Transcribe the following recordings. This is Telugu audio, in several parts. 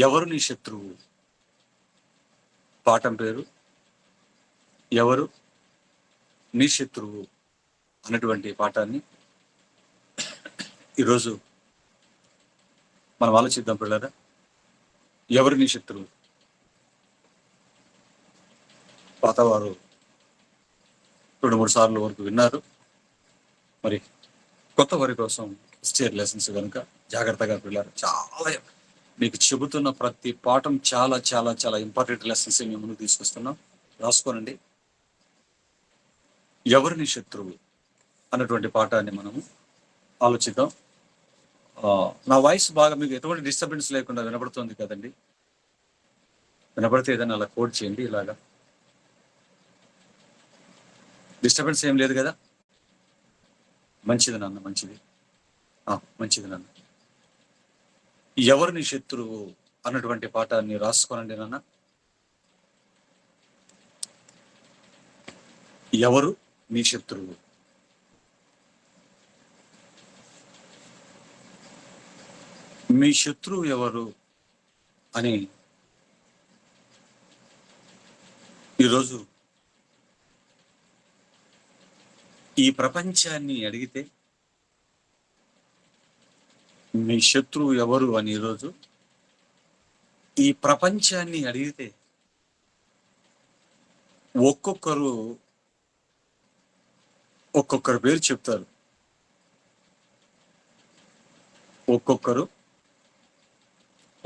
ఎవరు నీ శత్రువు? పాఠం పేరు ఎవరు నీ శత్రువు అన్నటువంటి పాఠాన్ని ఈరోజు మనం ఆలోచిద్దాం పిల్లరా. ఎవరు నీ శత్రువు? పాతవారు 2-3 సార్లు వరకు విన్నారు. మరి కొత్త వారి కోసం స్టేర్ లెసన్స్ కనుక జాగ్రత్తగా పిల్లలు, చాలా మీకు చెబుతున్న ప్రతి పాఠం చాలా చాలా చాలా ఇంపార్టెంట్ లెసన్స్ మేము ముందుకు తీసుకొస్తున్నాం. రాసుకోనండి. ఎవరు నీ శత్రువు అన్నటువంటి పాఠాన్ని మనము ఆలోచిద్దాం. నా వాయిస్ బాగా మీకు ఎటువంటి డిస్టర్బెన్స్ లేకుండా వినపడుతుంది కదండి? వినపడితే ఏదైనా అలా కోడ్ చేయండి. ఇలాగా డిస్టర్బెన్స్ ఏం లేదు కదా? మంచిది నాన్న, మంచిది. మంచిది నాన్న. ఎవరు నీ శత్రువు అన్నటువంటి పాఠాన్ని రాసుకోనండి నాన్న. ఎవరు నీ శత్రువు? మీ శత్రువు ఎవరు అని ఈరోజు ఈ ప్రపంచాన్ని అడిగితే, మీ శత్రువు ఎవరు అని ఈరోజు ఈ ప్రపంచాన్ని అడిగితే ఒక్కొక్కరు పేరు చెప్తారు.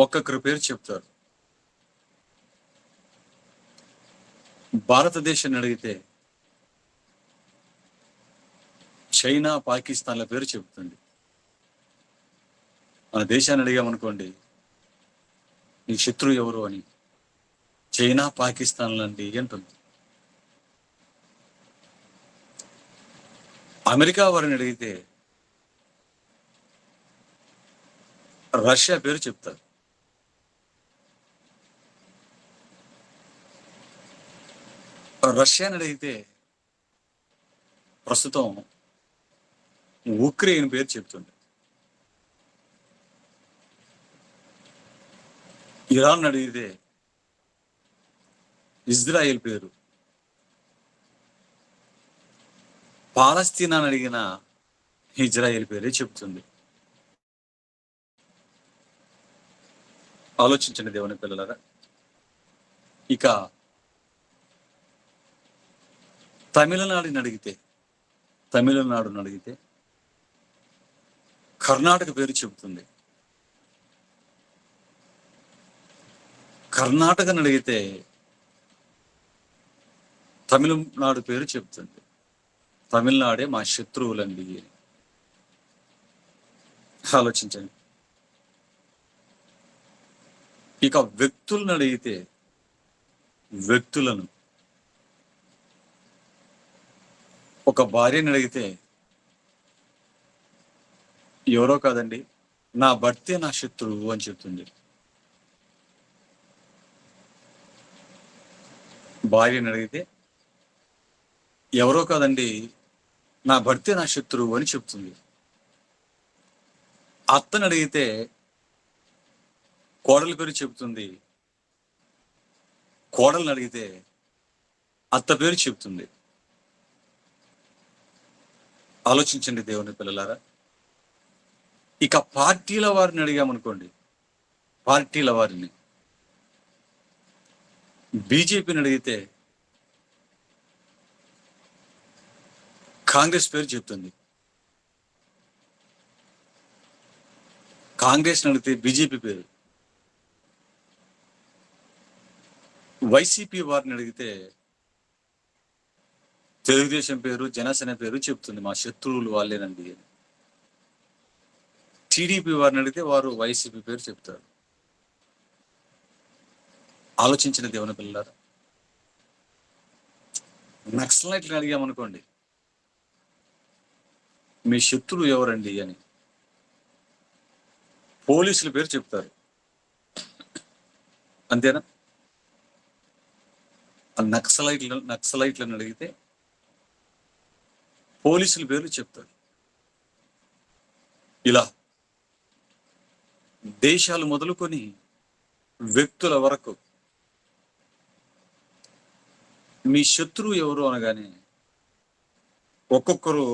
ఒక్కొక్కరు పేరు చెప్తారు. భారతదేశాన్ని అడిగితే చైనా, పాకిస్తాన్ల పేరు చెబుతుంది. మన దేశాన్ని అడిగామనుకోండి, నీ శత్రువు ఎవరు అని, చైనా, పాకిస్తాన్ లాంటి అంటుంది. అమెరికా వారిని అడిగితే రష్యా పేరు చెప్తారు. రష్యాని అడిగితే ప్రస్తుతం ఉక్రెయిన్ పేరు చెప్తుంది. ఇరాన్ అడిగితే ఇజ్రాయెల్ పేరు, పాలస్తీనాని అడిగిన ఇజ్రాయెల్ పేరే చెప్తుంది. ఆలోచించండి దేవుని పిల్లలారా. ఇక తమిళనాడుని అడిగితే కర్ణాటక పేరు చెబుతుంది. కర్ణాటకని అడిగితే తమిళనాడు పేరు చెబుతుంది. తమిళనాడే మా శత్రువులండి అని. ఆలోచించండి. ఇక వ్యక్తులను అడిగితే, వ్యక్తులను, ఒక భార్యని అడిగితే ఎవరో కాదండి, నా భర్తే నా శత్రువు అని చెప్తుంది. భార్యని అడిగితే ఎవరో కాదండి, నా భర్తే నా శత్రువు అని చెప్తుంది. అత్తని అడిగితే కోడలి పేరు చెబుతుంది. కోడల్ని అడిగితే అత్త పేరు చెబుతుంది. ఆలోచించండి దేవుని పిల్లలారా. ఇక పార్టీల వారిని అడిగామనుకోండి, పార్టీల వారిని, బీజేపీని అడిగితే కాంగ్రెస్ పేరు చెప్తుంది. కాంగ్రెస్ని అడిగితే బీజేపీ పేరు. వైసీపీ వారిని అడిగితే తెలుగుదేశం పేరు, జనసేన పేరు చెప్తుంది. మా శత్రువులు వాళ్ళేనండి అని. టీడీపీ వారిని అడిగితే వారు వైసీపీ పేరు చెప్తారు. ఆలోచించిన దేవుని పిల్లలారా. నక్సలైట్ని అడిగామనుకోండి, మీ శత్రువు ఎవరండి అని, పోలీసుల పేరు చెప్తారు. అంతేనా? నక్సలైట్లను అడిగితే పోలీసుల పేర్లు చెప్తారు. ఇలా దేశాలు మొదలుకొని వ్యక్తుల వరకు మీ శత్రువు ఎవరు అనగానే ఒక్కొక్కరు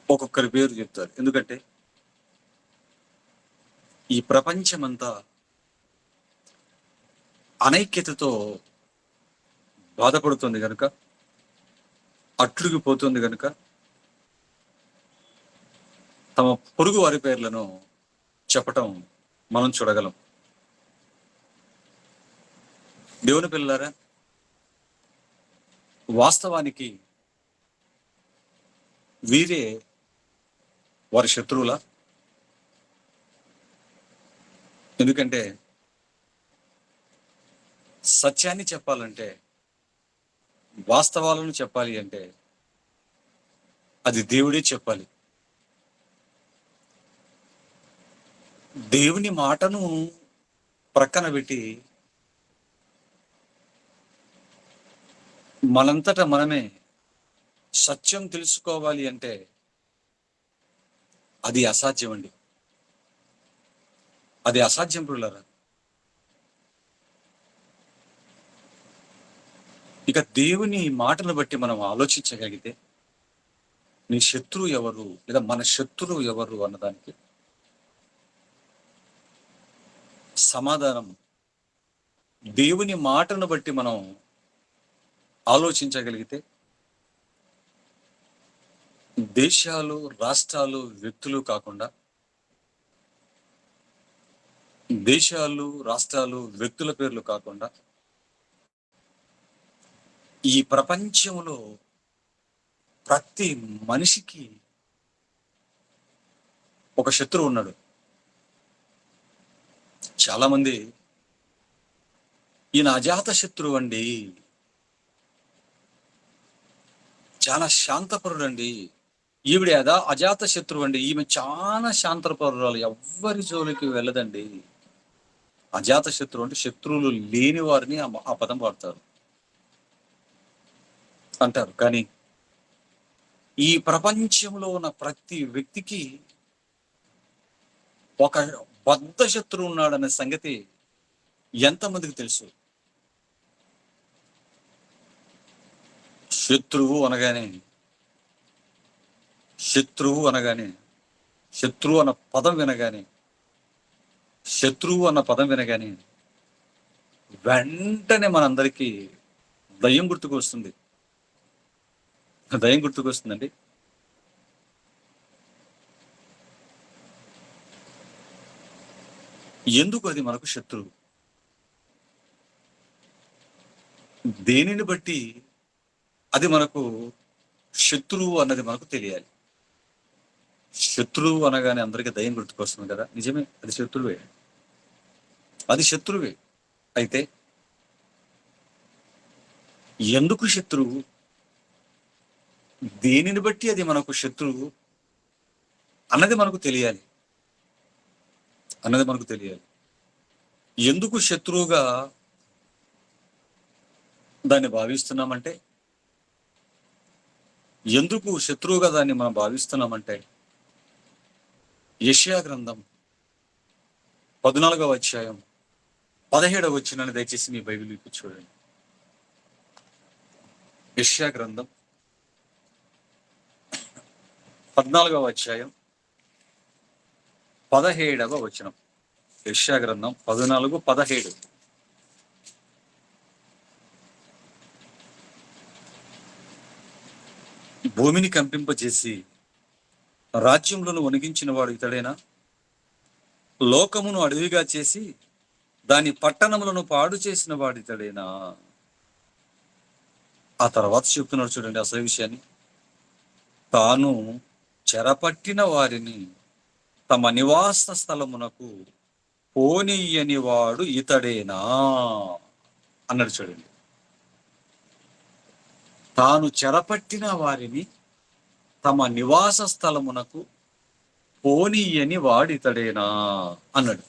ఒక్కొక్కరి పేరు చెప్తారు. ఎందుకంటే ఈ ప్రపంచమంతా అనైక్యతతో బాధపడుతుంది కనుక, అట్లుగిపోతుంది కనుక తమ పొరుగు వారి పేర్లను చెప్పటం మనం చూడగలం. దేవుని పిల్లలారా, వాస్తవానికి వీరే వారి శత్రువుల. ఎందుకంటే సత్యాన్ని చెప్పాలంటే, వాస్తవాలను చెప్పాలి అంటే అది దేవుడే చెప్పాలి. దేవుని మాటను ప్రక్కన పెట్టి మనంతట మనమే సత్యం తెలుసుకోవాలి అంటే అది అసాధ్యం అండి. అది అసాధ్యం పిల్లరా. ఇక దేవుని మాటను బట్టి మనం ఆలోచించగలిగితే నీ శత్రువు ఎవరు లేదా మన శత్రువు ఎవరు అన్నదానికి సమాధానం దేవుని మాటను బట్టి మనం ఆలోచించగలిగితే దేశాలు, రాష్ట్రాలు, వ్యక్తులు కాకుండా, దేశాలు, రాష్ట్రాలు, వ్యక్తుల పేర్లు కాకుండా ఈ ప్రపంచంలో ప్రతి మనిషికి ఒక శత్రువు ఉన్నాడు. చాలా మంది ఈయన అజాత శత్రువు అండి, చాలా శాంతపరుడు అండి, ఈవిడ అజాత శత్రువు అండి, ఈమె చాలా శాంతపరురాలు, ఎవ్వరి జోలికి వెళ్ళదండి. అజాత శత్రువు అంటే శత్రువులు లేని వారిని ఆ పదం వాడతారు అంటారు. కానీ ఈ ప్రపంచంలో ఉన్న ప్రతి వ్యక్తికి ఒక బద్ధ శత్రువు ఉన్నాడనే సంగతి ఎంతమందికి తెలుసు? శత్రువు అనగానే శత్రువు అన్న పదం వినగానే వెంటనే మనందరికీ దయ్యం గుర్తుకొస్తుంది. దయ్యం గుర్తుకొస్తుందండి. ఎందుకు అది మనకు శత్రువు? దేనిని బట్టి అది మనకు శత్రువు అన్నది మనకు తెలియాలి. శత్రువు అనగానే అందరికీ దయ్యం గుర్తుకొస్తుంది కదా, నిజమే, అది శత్రువే. అయితే ఎందుకు శత్రువు, దేనిని బట్టి అది మనకు శత్రువు అన్నది మనకు తెలియాలి. ఎందుకు శత్రువుగా దాన్ని భావిస్తున్నామంటే, మనం భావిస్తున్నామంటే యెషయా గ్రంథం 14వ అధ్యాయం 17వ వచనాన్ని దయచేసి మీ బైబిల్ విప్పి చూడండి. యెషయా గ్రంథం 14వ అధ్యాయం 17వ వచనం. యెషయా గ్రంథం 14:17. భూమిని కంపింపజేసి రాజ్యములను వణికించిన వాడు ఇతడేనా? లోకమును అడవిగా చేసి దాని పట్టణములను పాడు చేసిన వాడు ఇతడేనా? ఆ తర్వాత చెప్తున్నాడు చూడండి అసలు విషయాన్ని. తాను చెరపట్టిన వారిని తమ నివాస స్థలమునకు పోనీయని వాడు ఇతడేనా అన్నాడు చూడండి. తాను చెరపట్టిన వారిని తమ నివాస స్థలమునకు పోనీయని వాడితడేనా అన్నాడు.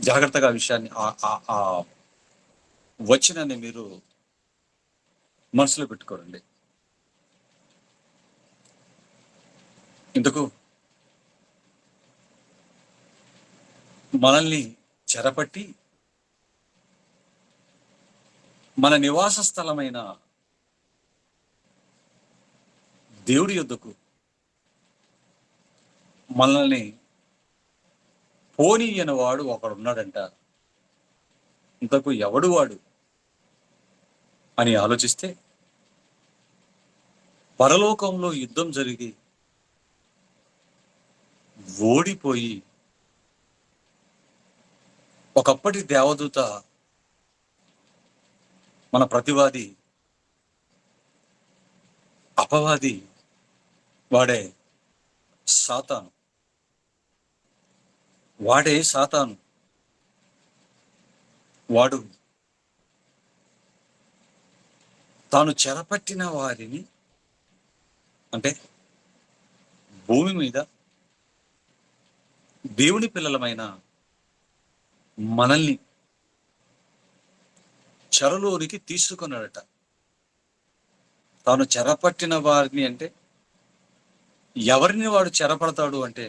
జాగ్రత్తగా ఆ విషయాన్ని ఆ వచనాన్ని మీరు మనసులో పెట్టుకోరండి. ఇందుకు మనల్ని చెరపట్టి మన నివాస స్థలమైన దేవుడి యొద్దకు మనల్ని పోనీయని వాడు ఒకడున్నాడంట. ఇంతకు ఎవడు వాడు అని ఆలోచిస్తే, పరలోకంలో యుద్ధం జరిగి ఓడిపోయి ఒకప్పటి దేవదూత, మన ప్రతివాది, అపవాది, వాడే సాతాను. వాడు తాను చెరపట్టిన వారిని, అంటే భూమి మీద దేవుని పిల్లలమైన మనల్ని చెరలోనికి తీసుకున్నాడట. తాను చెరపట్టిన వారిని అంటే ఎవరిని వాడు చెరపడతాడు అంటే,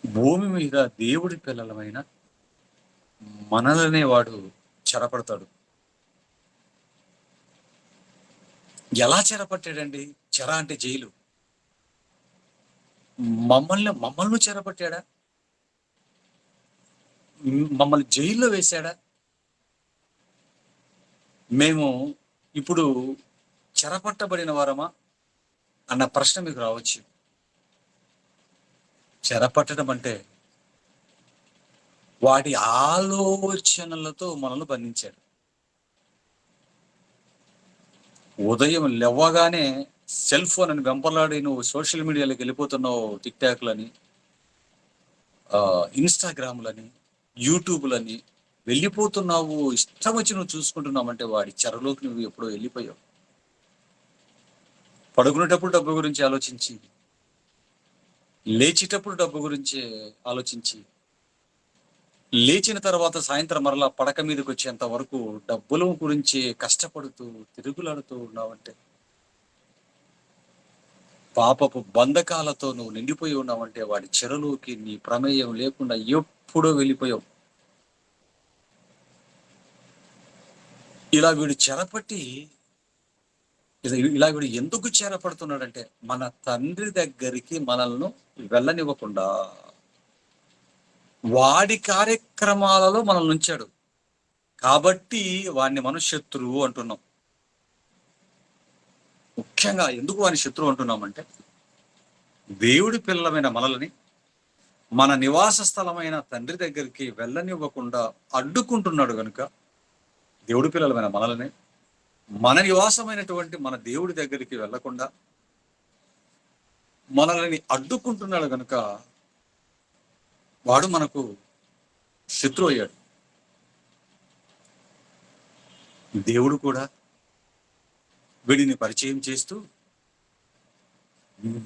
భూమి మీద దేవుడి పిల్లలమైన మనలనే వాడు చెరపడతాడు. ఎలా చెరపట్టాడండి? చెర అంటే జైలు. మమ్మల్ని చెరపట్టాడా? మమ్మల్ని జైల్లో వేశాడా? మేము ఇప్పుడు చెరపట్టబడిన వారమా అన్న ప్రశ్న మీకు రావచ్చు. చెరపట్టడం అంటే వాటి ఆలోచనలతో మనల్ని బంధించాడు. ఉదయం లేవగానే సెల్ ఫోన్ అని వెంపర్లాడి నువ్వు సోషల్ మీడియాలోకి వెళ్ళిపోతున్నావు. టిక్ టాక్లని, ఇన్స్టాగ్రామ్లని, యూట్యూబ్లని వెళ్ళిపోతున్నావు. ఇష్టం వచ్చి నువ్వు చూసుకుంటున్నావంటే వాడి చెరలోకి నువ్వు ఎప్పుడో వెళ్ళిపోయావు. పడుకునేటప్పుడు డబ్బు గురించి ఆలోచించి, లేచేటప్పుడు డబ్బు గురించి ఆలోచించి, లేచిన తర్వాత సాయంత్రం మరలా పడక మీదకి వచ్చేంత వరకు డబ్బుల గురించి కష్టపడుతూ తిరుగులాడుతూ ఉన్నావంటే, పాపపు బంధకాలతో నువ్వు నిండిపోయి ఉన్నావంటే వాడి చెరలోకి నీ ప్రమేయం లేకుండా ఎప్పుడో వెళ్ళిపోయావు. ఇలా వీడు చెరపట్టి, ఇలా వీడు ఎందుకు చెరపడుతున్నాడంటే, మన తండ్రి దగ్గరికి మనల్ని వెళ్ళనివ్వకుండా వాడి కార్యక్రమాలలో మనల్ని ఉంచాడు. కాబట్టి వాడిని మనం శత్రువు అంటున్నాం. ముఖ్యంగా ఎందుకు వాడిని శత్రువు అంటున్నామంటే, దేవుడి పిల్లలమైన మనల్ని మన నివాస స్థలమైన తండ్రి దగ్గరికి వెళ్ళనివ్వకుండా అడ్డుకుంటున్నాడు కనుక, దేవుడి పిల్లలమైన మనల్ని మన నివాసమైనటువంటి మన దేవుడి దగ్గరికి వెళ్ళకుండా మనల్ని అడ్డుకుంటున్నాడు కనుక వాడు మనకు శత్రువు అయ్యాడు. దేవుడు కూడా వీడిని పరిచయం చేస్తూ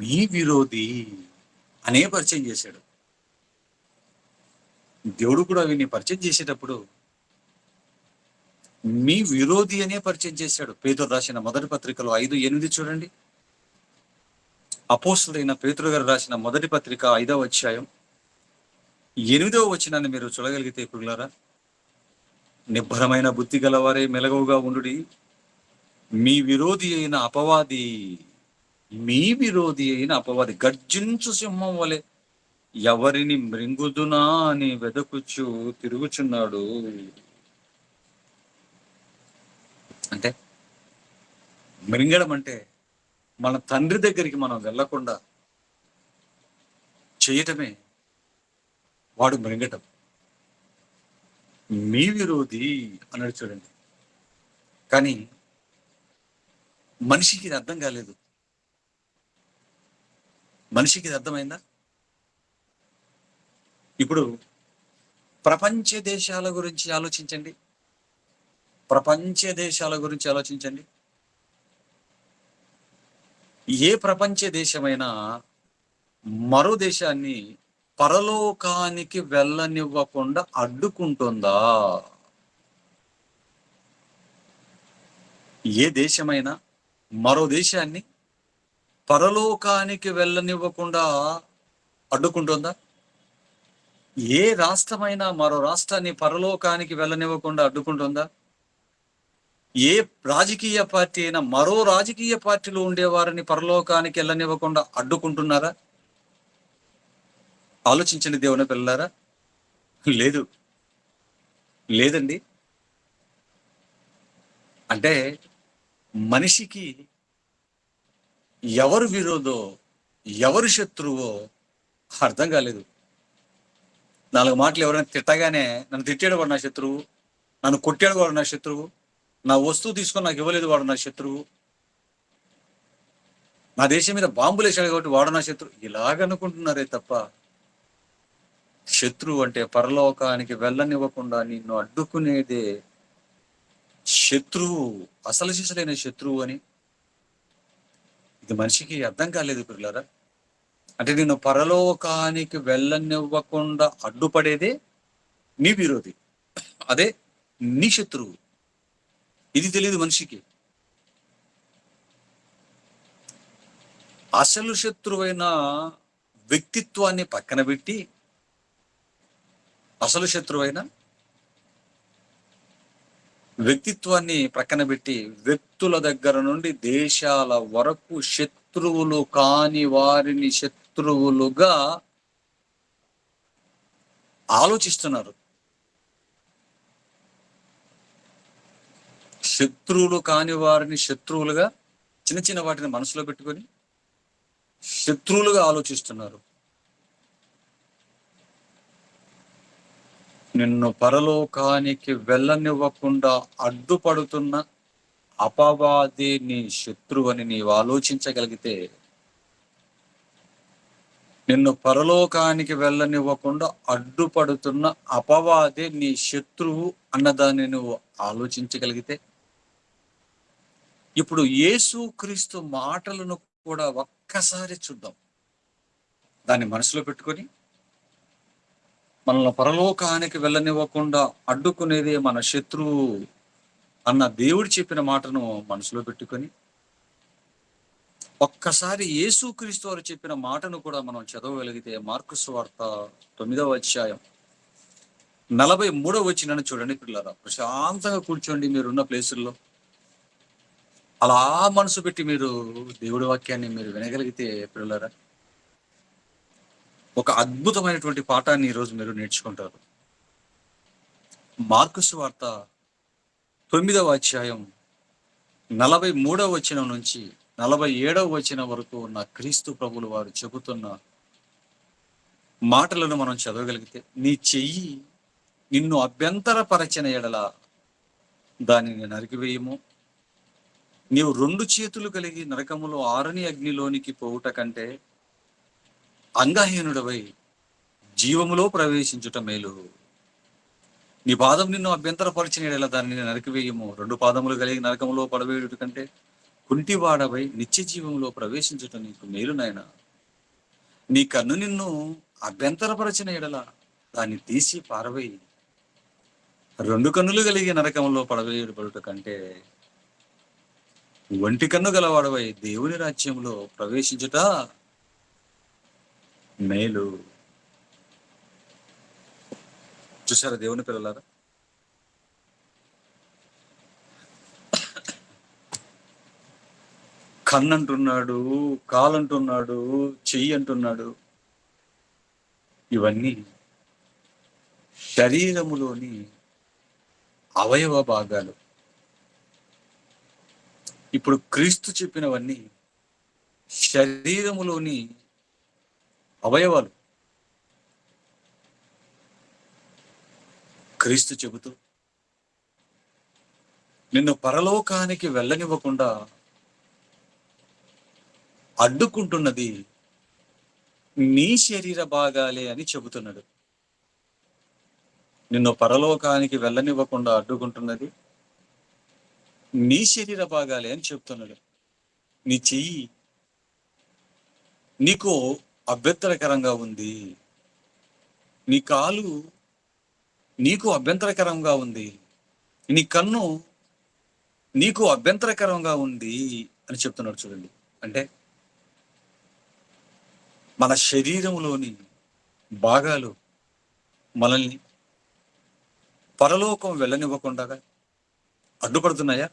మీ విరోధి అనే పరిచయం చేశాడు. దేవుడు కూడా వీడిని పరిచయం చేసేటప్పుడు మీ విరోధి అనే పరిచయం చేశాడు. పేతురు రాసిన మొదటి పత్రికలో 5:8 చూడండి. అపోస్తులైన పేతురు గారు రాసిన మొదటి పత్రిక 5వ అధ్యాయం 8వ వచనాన్ని మీరు చూడగలిగితే, పురులారా, నిబ్బరమైన బుద్ధి గలవారే మెలకువగా ఉండుడి. మీ విరోధి అయిన అపవాది గర్జించు సింహం వలె ఎవరిని మృంగుదునా అని వెదకుచు తిరుగుచున్నాడు. అంటే మృంగడం అంటే మన తండ్రి దగ్గరికి మనం వెళ్ళకుండా చేయటమే వాడు మృంగటం. మీ విరోధి అన్నాడు చూడండి. కానీ మనిషికి ఇది అర్థం కాలేదు. మనిషికి ఇది అర్థమైందా? ఇప్పుడు ప్రపంచ దేశాల గురించి ఆలోచించండి. ఏ ప్రపంచ దేశమైనా మరో దేశాన్ని పరలోకానికి వెళ్ళనివ్వకుండా అడ్డుకుంటుందా? ఏ దేశమైనా మరో దేశాన్ని పరలోకానికి వెళ్ళనివ్వకుండా అడ్డుకుంటుందా? ఏ రాష్ట్రమైనా మరో రాష్ట్రాన్ని పరలోకానికి వెళ్ళనివ్వకుండా అడ్డుకుంటుందా? ఏ రాజకీయ పార్టీ అయినా మరో రాజకీయ పార్టీలో ఉండేవారిని పరలోకానికి వెళ్ళనివ్వకుండా అడ్డుకుంటున్నారా? ఆలోచించండి దేవుని పిల్లలారా. లేదు, లేదండి. అంటే మనిషికి ఎవరు విరోధో, ఎవరు శత్రువో అర్థం కాలేదు. 4 మాటలు ఎవరైనా తిట్టగానే, నన్ను తిట్టాడు వాడు నా శత్రువు, నన్ను కొట్టాడు వాడు నా శత్రువు, నా వస్తువు తీసుకొని నాకు ఇవ్వలేదు వాడు నా శత్రువు, నా దేశం మీద బాంబులు వేసాడు కాబట్టి వాడు నా శత్రువు, ఇలాగనుకుంటున్నారే తప్ప శత్రువు అంటే పరలోకానికి వెళ్ళనివ్వకుండా నిన్ను అడ్డుకునేదే శత్రువు, అసలు సిసలైన శత్రువు అని ఇది మనిషికి అర్థం కాలేదు పిల్లరా. అంటే నిన్ను పరలోకానికి వెళ్ళనివ్వకుండా అడ్డుపడేదే నీ విరోధి, అదే నీ శత్రువు. ఇది తెలియదు మనిషికి. అసలు శత్రువైన వ్యక్తిత్వాన్ని పక్కన పెట్టి, అసలు శత్రువైన వ్యక్తిత్వాన్ని ప్రక్కన పెట్టి, వ్యక్తుల దగ్గర నుండి దేశాల వరకు శత్రువులు కాని వారిని శత్రువులుగా ఆలోచిస్తున్నారు. శత్రువులు కాని వారిని శత్రువులుగా, చిన్న చిన్న వాటిని మనసులో పెట్టుకొని శత్రువులుగా ఆలోచిస్తున్నారు. నిన్ను పరలోకానికి వెళ్ళనివ్వకుండా అడ్డుపడుతున్న అపవాది నీ శత్రువని నీవు ఆలోచించగలిగితే, నిన్ను పరలోకానికి వెళ్ళనివ్వకుండా అడ్డుపడుతున్న అపవాది నీ శత్రువు అన్నదాన్ని నువ్వు ఆలోచించగలిగితే, ఇప్పుడు యేసుక్రీస్తు మాటలను కూడా ఒక్కసారి చూద్దాం. దాన్ని మనసులో పెట్టుకొని మనల్ని పరలోకానికి వెళ్ళనివ్వకుండా అడ్డుకునేదే మన శత్రువు అన్న దేవుడు చెప్పిన మాటను మనసులో పెట్టుకొని ఒక్కసారి యేసుక్రీస్తు వారు చెప్పిన మాటను కూడా మనం చదవగలిగితే, మార్కు సువార్త 9వ అధ్యాయం 43వ వచనాన్ని చూడండి పిల్లరా. ప్రశాంతంగా కూర్చోండి మీరున్న ప్లేసుల్లో. అలా మనసు పెట్టి మీరు దేవుడి వాక్యాన్ని మీరు వినగలిగితే పిల్లరా, ఒక అద్భుతమైనటువంటి పాఠాన్ని ఈరోజు మీరు నేర్చుకుంటారు. మార్కు సువార్త 9వ అధ్యాయం 43వ వచనం నుంచి 47వ వచనం వరకు ఉన్న క్రీస్తు ప్రభువులు వారు చెబుతున్న మాటలను మనం చదవగలిగితే, నీ చెయ్యి నిన్ను అభ్యంతరపరచిన ఎడల దానిని నరికివేయము, నీవు 2 చేతులు కలిగి నరకములో ఆరని అగ్నిలోనికి పోవుట కంటే అంగహీనుడవై జీవములో ప్రవేశించుట మేలు. నీ పాదం నిన్ను అభ్యంతరపరిచిన ఎడల దానిని నరికివేయము, 2 పాదములు కలిగి నరకములో పడవేయుట కంటే కుంటివాడవై నిత్య జీవంలో ప్రవేశించుట నీకు మేలు నాయన. నీ కన్ను నిన్ను అభ్యంతరపరచిన ఎడల దాన్ని తీసి పారవేయి, 2 కన్నులు కలిగి నరకంలో పడవేయబడుట కంటే ఒంటి కన్ను గలవాడవై దేవుని రాజ్యంలో ప్రవేశించుట మేలు. చూసారా దేవుని పిల్లలారా, కన్ను అంటున్నాడు, కాలంటున్నాడు, చెయ్యి అంటున్నాడు. ఇవన్నీ శరీరములోని అవయవ భాగాలు. ఇప్పుడు క్రీస్తు చెప్పినవన్నీ శరీరములోని అవయవాలు. క్రీస్తు చెబుతూ నిన్ను పరలోకానికి వెళ్ళనివ్వకుండా అడ్డుకుంటున్నది నీ శరీర భాగాలే అని చెబుతున్నాడు. నిన్ను పరలోకానికి వెళ్ళనివ్వకుండా అడ్డుకుంటున్నది నీ శరీర భాగాలే అని చెప్తున్నాడు. నీ చెయ్యి నీకు అభ్యంతరకరంగా ఉంది, నీ కాలు నీకు అభ్యంతరకరంగా ఉంది, నీ కన్ను నీకు అభ్యంతరకరంగా ఉంది అని చెప్తున్నాడు. చూడండి, అంటే మన శరీరంలోని భాగాలు మనల్ని పరలోకం వెళ్ళనివ్వకుండా అడ్డుపడుతున్నాయా?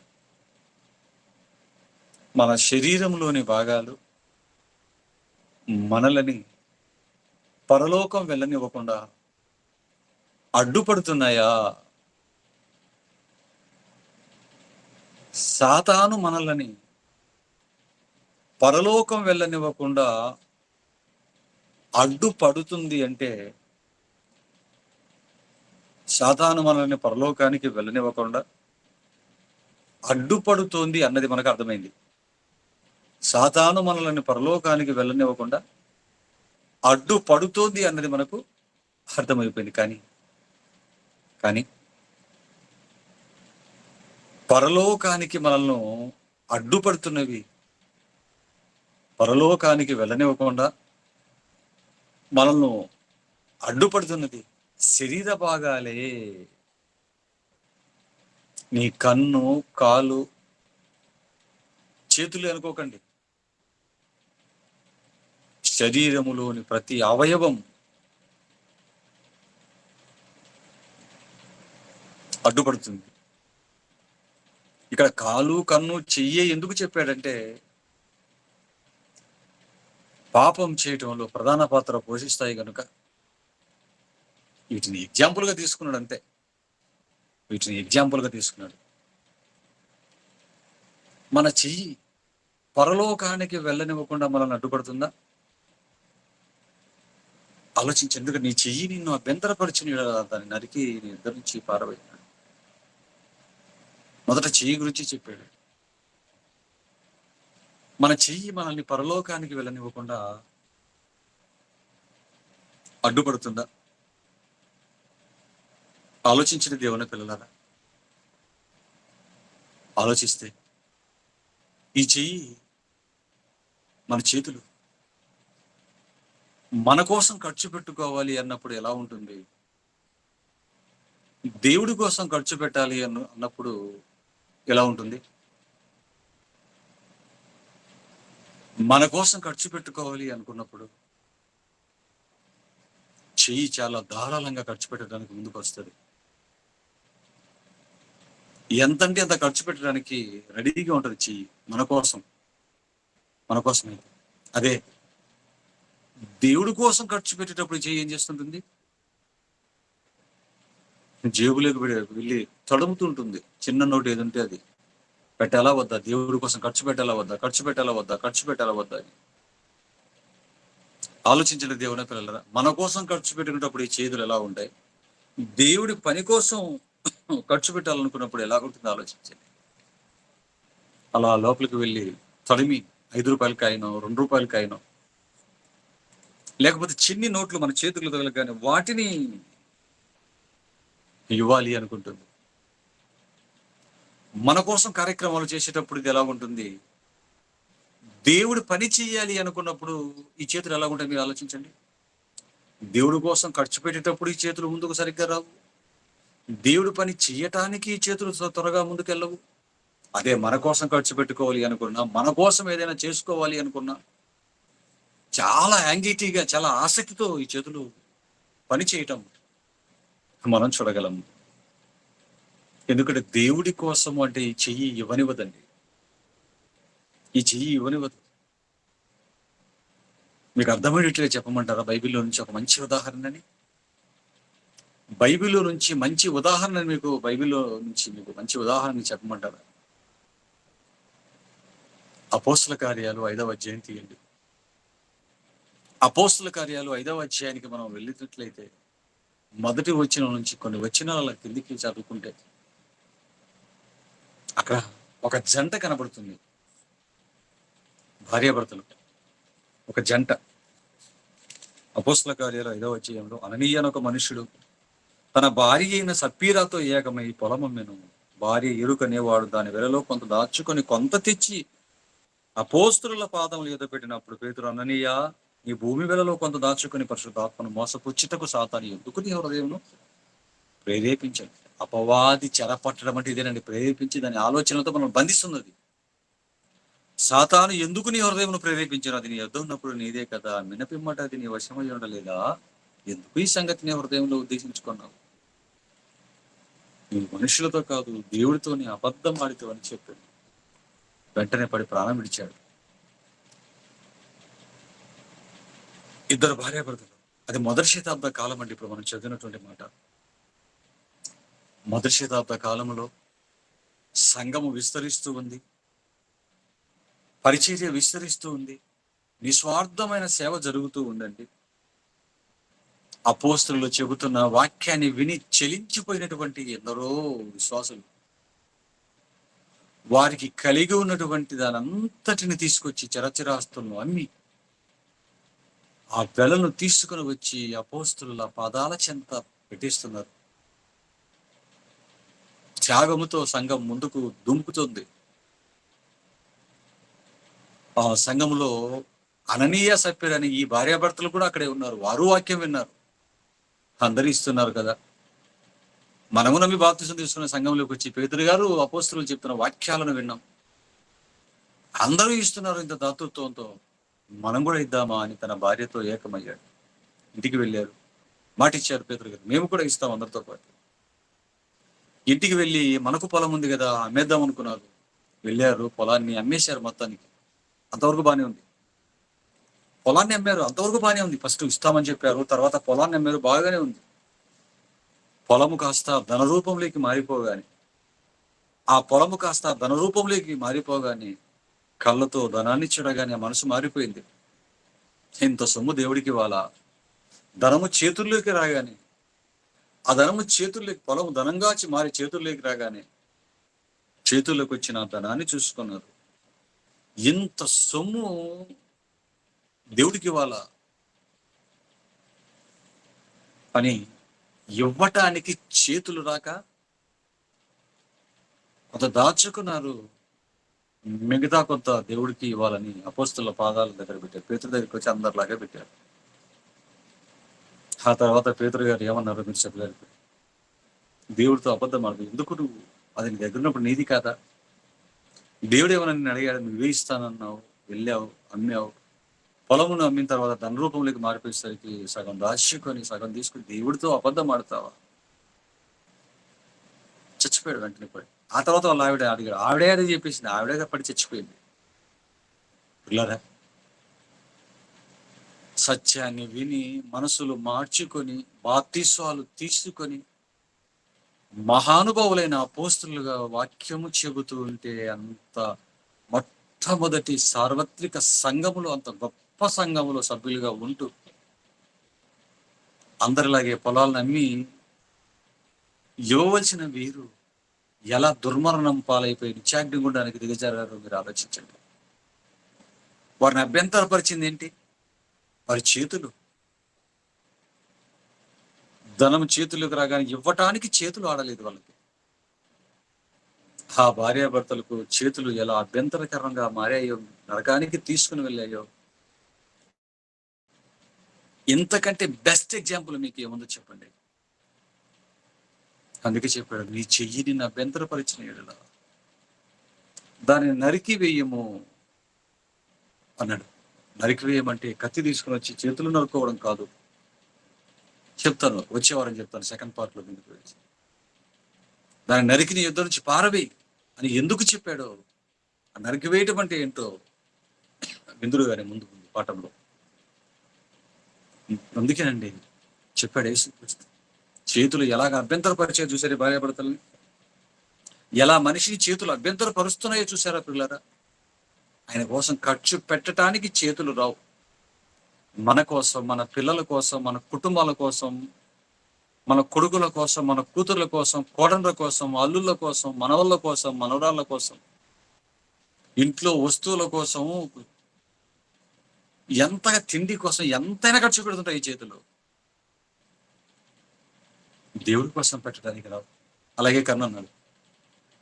మన శరీరంలోని భాగాలు మనల్ని పరలోకం వెళ్ళనివ్వకుండా అడ్డుపడుతున్నాయా? సాతాను మనల్ని పరలోకం వెళ్ళనివ్వకుండా అడ్డుపడుతుంది అంటే, సాతాను మనల్ని పరలోకానికి వెళ్ళనివ్వకుండా అడ్డుపడుతోంది అన్నది మనకు అర్థమైంది. సాతాను మనల్ని పరలోకానికి వెళ్ళనివ్వకుండా అడ్డుపడుతోంది అన్నది మనకు అర్థమైపోయింది. కానీ పరలోకానికి మనల్ని అడ్డుపడుతున్నవి, పరలోకానికి వెళ్ళనివ్వకుండా మనల్ని అడ్డుపడుతున్నది శరీర భాగాలే. నీ కన్ను, కాలు, చేతులు అనుకోకండి. శరీరములోని ప్రతి అవయవం అడ్డుపడుతుంది. ఇక్కడ కాలు, కన్ను, చెయ్యి ఎందుకు చెప్పాడంటే, పాపం చేయటంలో ప్రధాన పాత్ర పోషిస్తాయి కనుక వీటిని ఎగ్జాంపుల్గా తీసుకున్నాడు. అంతే, వీటిని ఎగ్జాంపుల్గా తీసుకున్నాడు. మన చెయ్యి పరలోకానికి వెళ్ళనివ్వకుండా మనల్ని అడ్డుపడుతుందా? ఆలోచించి. ఎందుకంటే నీ చెయ్యి నిన్ను అభ్యంతరపరిచిన దాన్ని నరికి నీ ఇద్దరి నుంచి పారబోయినాడు. మొదట చెయ్యి గురించి చెప్పాడు. మన చెయ్యి మనల్ని పరలోకానికి వెళ్ళనివ్వకుండా అడ్డుపడుతుందా? ఆలోచించిన దేవుని పిల్లలారా, ఆలోచిస్తే ఈ చెయ్యి, మన చేతులు మన కోసం ఖర్చు పెట్టుకోవాలి అన్నప్పుడు ఎలా ఉంటుంది? దేవుడి కోసం ఖర్చు పెట్టాలి అన్నప్పుడు ఎలా ఉంటుంది? మన కోసం ఖర్చు పెట్టుకోవాలి అనుకున్నప్పుడు చెయ్యి చాలా ధారాళంగా ఖర్చు పెట్టడానికి ముందుకు వస్తుంది. ఎంతంటే అంత ఖర్చు పెట్టడానికి రెడీగా ఉంటుంది చెయ్యి మన కోసమైతే. అదే దేవుడి కోసం ఖర్చు పెట్టేటప్పుడు చెయ్యి ఏం చేస్తుంటుంది? జేబులోకి వెళ్ళి తడుముతుంటుంది. చిన్న నోటు ఏది ఉంటే అది పెట్టాలా వద్దా, దేవుడి కోసం ఖర్చు పెట్టాలా వద్దా అని ఆలోచించిన దేవుని పిల్లలరా, మన కోసం ఖర్చు పెట్టినప్పుడు ఈ చేతులు ఎలా ఉంటాయి? దేవుడి పని కోసం ఖర్చు పెట్టాలనుకున్నప్పుడు ఎలా ఉంటుంది ఆలోచించండి. అలా లోపలికి వెళ్ళి తడిమి 5 రూపాయల కాయనో 2 రూపాయల కాయనో లేకపోతే చిన్ని నోట్లు మన చేతులు తగలగానే వాటిని ఇవ్వాలి అనుకుంటుంది. మన కోసం కార్యక్రమాలు చేసేటప్పుడు ఇది ఎలా ఉంటుంది? దేవుడు పని చేయాలి అనుకున్నప్పుడు ఈ చేతులు ఎలా ఉంటాయి మీరు ఆలోచించండి. దేవుడి కోసం ఖర్చు పెట్టేటప్పుడు ఈ చేతులు ముందుకు సరిగ్గా రావు. దేవుడి పని చేయటానికి ఈ చేతులు త్వరగా ముందుకెళ్ళవు. అదే మన కోసం ఖర్చు పెట్టుకోవాలి అనుకున్నా, మన కోసం ఏదైనా చేసుకోవాలి అనుకున్నా చాలా యాంగ్జైటీగా, చాలా ఆసక్తితో ఈ చేతులు పని చేయటం మనం చూడగలం. ఎందుకంటే దేవుడి కోసం అంటే ఈ చెయ్యి ఇవ్వనివ్వదండి. ఈ చెయ్యి ఇవ్వనివ్వదు. మీకు అర్థమయ్యేట్లుగా చెప్పమంటారా బైబిల్లో నుంచి ఒక మంచి ఉదాహరణని? బైబిల్లో నుంచి మంచి ఉదాహరణ మీకు మంచి ఉదాహరణ చెప్పమంటారా? అపోస్తల కార్యాలు 5వ అధ్యాయం తీయండి. అపోస్తల కార్యాలు 5వ అధ్యాయానికి మనం వెళ్ళినట్లయితే మొదటి వచనం నుంచి కొన్ని వచనాల కిందికి చదువుకుంటే అక్కడ ఒక జంట కనబడుతుంది. భార్యాభర్తలు, ఒక జంట. అపోస్తల కార్యాలు 5వ అధ్యాయంలో అననీయ అనే ఒక మనుషుడు తన భార్య అయిన సప్పీరాతో ఏకమై పొలమమ్మెను. భార్య ఎరుకనేవాడు దాని వెలలో కొంత దాచుకొని కొంత తెచ్చి అపోస్తలుల పాదములు ఎదుట పెట్టినప్పుడు పేతురు, అననీయ, ఈ భూమి వెలలో కొంత దాచుకొని పరిశుద్ధాత్మను మోసపుచ్చుటకు సాతాను ఎందుకు నీ హృదయమును ప్రేరేపించండి. అపవాది చెరపట్టడం అంటే ఇదేనండి, ప్రేరేపించి దాని ఆలోచనలతో మనం బంధిస్తున్నది. సాతాను ఎందుకు నీ హృదయమును ప్రేరేపించను? అది నీ యొద్ద ఉన్నప్పుడు నీదే కదా. మినపిమ్మట అది నీ వశమై ఉండలేదా? ఎందుకు ఈ సంగతి నీ హృదయంలో ఉద్దేశించుకున్నావు? నువ్వు మనుషులతో కాదు దేవుడితోని అబద్ధం ఆడితో అని చెప్పాడు. వెంటనే పడి ప్రాణం విడిచాడు. ఇద్దరు భార్యాభర్తలు. అది మొదటి శతాబ్ద కాలం అండి. ఇప్పుడు మనం చదివినటువంటి మాట. మొదటి శతాబ్ద కాలంలో సంఘము విస్తరిస్తూ ఉంది, పరిచర్య విస్తరిస్తూ ఉంది, నిస్వార్థమైన సేవ జరుగుతూ ఉందండి. అపోస్తలులు చెబుతున్న వాక్యాన్ని విని చెలించిపోయినటువంటి ఎందరో విశ్వాసులు వారికి కలిగి ఉన్నటువంటి దానంతటిని తీసుకొచ్చి చరచరాస్తులను అమ్మి ఆ వెలను తీసుకుని వచ్చి అపోస్తలుల పాదాల చెంత పెట్టిస్తున్నారు. త్యాగముతో సంఘం ముందుకు దుంపుతుంది. ఆ సంఘములో అననీయ సప్పిరని ఈ భార్యాభర్తలు కూడా అక్కడే ఉన్నారు. వారు వాక్యం విన్నారు. అందరూ ఇస్తున్నారు కదా. మనము నమ్మి బాప్తిసం తీసుకున్న సంఘంలోకి వచ్చి పేతురు గారు అపోస్తలులు చెప్తున్న వాక్యాలను విన్నాం. అందరూ ఇస్తున్నారు ఇంత దాతృత్వంతో, మనం కూడా ఇద్దామా అని తన భార్యతో ఏకమయ్యాడు. ఇంటికి వెళ్ళారు. మాటిచ్చారు పేతురు గారు, మేము కూడా ఇస్తాం అందరితో పాటు. ఇంటికి వెళ్ళి మనకు పొలం ఉంది కదా అమ్మేద్దాం అనుకున్నారు. వెళ్ళారు, పొలాన్ని అమ్మేశారు మొత్తానికి. అంతవరకు బానే ఉంది. పొలాన్ని అమ్మారు, అంతవరకు బానే ఉంది. ఫస్ట్ ఇస్తామని చెప్పారు, తర్వాత పొలాన్ని అమ్మారు, బాగానే ఉంది. పొలము కాస్త ధనరూపంలోకి మారిపోగానే, ఆ పొలము కాస్త ధనరూపంలోకి మారిపోగానే, కళ్ళతో ధనాన్ని చూడగానే మనసు మారిపోయింది. ఇంత సొమ్ము దేవుడికి వాళ్ళ ధనము చేతుల్లోకి రాగానే, ఆ ధనము చేతుల్లోకి, పొలము ధనంగా మారి చేతుల్లోకి రాగానే చేతుల్లోకి వచ్చిన ధనాన్ని చూసుకున్నారు. ఇంత సొమ్ము దేవుడికి వాళ్ళ అని ఇవ్వటానికి చేతులు రాక కొంత దాచుకున్నారు. మిగతా కొంత దేవుడికి ఇవ్వాలని అపోస్తలుల పాదాల దగ్గర పెట్టారు. పేతురు దగ్గరికి వచ్చి అందరిలాగా పెట్టారు. ఆ తర్వాత పేతురు గారు ఏమన్నారు మీరు చెప్పలేరు. దేవుడితో అబద్ధం ఆడదు. ఎందుకు నువ్వు అది నీ దగ్గర ఉన్నప్పుడు నీది కాదా? దేవుడు ఏమన్నా నిన్ను అడిగాడు, నువ్వే ఇస్తానన్నావు, వెళ్ళావు, అమ్మావు. పొలమును అమ్మిన తర్వాత ధన రూపంలోకి మారిపోయేసరికి సగం దాచుకొని సగం తీసుకుని దేవుడితో అబద్ధం ఆడతావా? చచ్చిపోయాడు వెంటనే పడి. ఆ తర్వాత వాళ్ళ ఆవిడ అడిగాడు, ఆవిడే అదే చెప్పేసింది, ఆవిడే పడి చచ్చిపోయింది. పిల్లరా, సత్యాన్ని విని మనసులు మార్చుకొని బాప్తిస్వాలు తీసుకొని మహానుభావులైన అపోస్తలుగా వాక్యము చెబుతూ ఉంటే అంత మొట్టమొదటి సార్వత్రిక సంఘములో, అంత గొప్ప సంఘములో సభ్యులుగా ఉంటూ అందరిలాగే పొలాలను అమ్మి ఇవ్వవలసిన వీరు ఎలా దుర్మరణం పాలైపోయి నిత్యాగ్నిగుండానికి దిగజారారో మీరు ఆలోచించండి. వారిని అభ్యంతరపరిచింది ఏంటి? వారి చేతులు. ధనం చేతులకు రాగానే ఇవ్వటానికి చేతులు ఆడలేదు వాళ్ళకి. ఆ భార్యాభర్తలకు చేతులు ఎలా అభ్యంతరకరంగా మారాయో, నరకానికి తీసుకుని వెళ్ళాయో, ఇంతకంటే బెస్ట్ ఎగ్జాంపుల్ మీకు ఏముందో చెప్పండి. అందుకే చెప్పాడు, నీ చెయ్యి నిన్ను అభ్యంతరపరిచిన ఎడల దాన్ని నరికి వేయము అన్నాడు. నరికి వేయమంటే కత్తి తీసుకుని వచ్చి చేతులు నరుకోవడం కాదు. చెప్తాను, వచ్చేవారని చెప్తాను సెకండ్ పార్ట్ లో. దీనికి గురించి దాన్ని నరికి నీ యుద్ధం నుంచి పారవేయి అని ఎందుకు చెప్పాడో, ఆ నరికి వేయటం అంటే ఏంటో విందురు గారి ముందు పాఠంలో. అందుకేనండి చెప్పాడు యేసుక్రీస్తు. చేతులు ఎలాగ అభ్యంతరపరిచే చూసారు భార్యాభర్తల్ని, ఎలా మనిషిని చేతులు అభ్యంతరపరుస్తున్నాయో చూసారా పిల్లరా? ఆయన కోసం ఖర్చు పెట్టడానికి చేతులు రావు. మన కోసం, మన పిల్లల కోసం, మన కుటుంబాల కోసం, మన కొడుకుల కోసం, మన కూతుర్ల కోసం, కోడళ్ళ కోసం, అల్లుళ్ళ కోసం, మనవళ్ళ కోసం, మనవరాళ్ళ కోసం, ఇంట్లో వస్తువుల కోసం, ఎంతగా తిండి కోసం ఎంతైనా ఖర్చు పెడుతుంటాయి ఈ చేతులు. దేవుడి కోసం పెట్టడానికి రావు. అలాగే కన్ను అన్నాడు.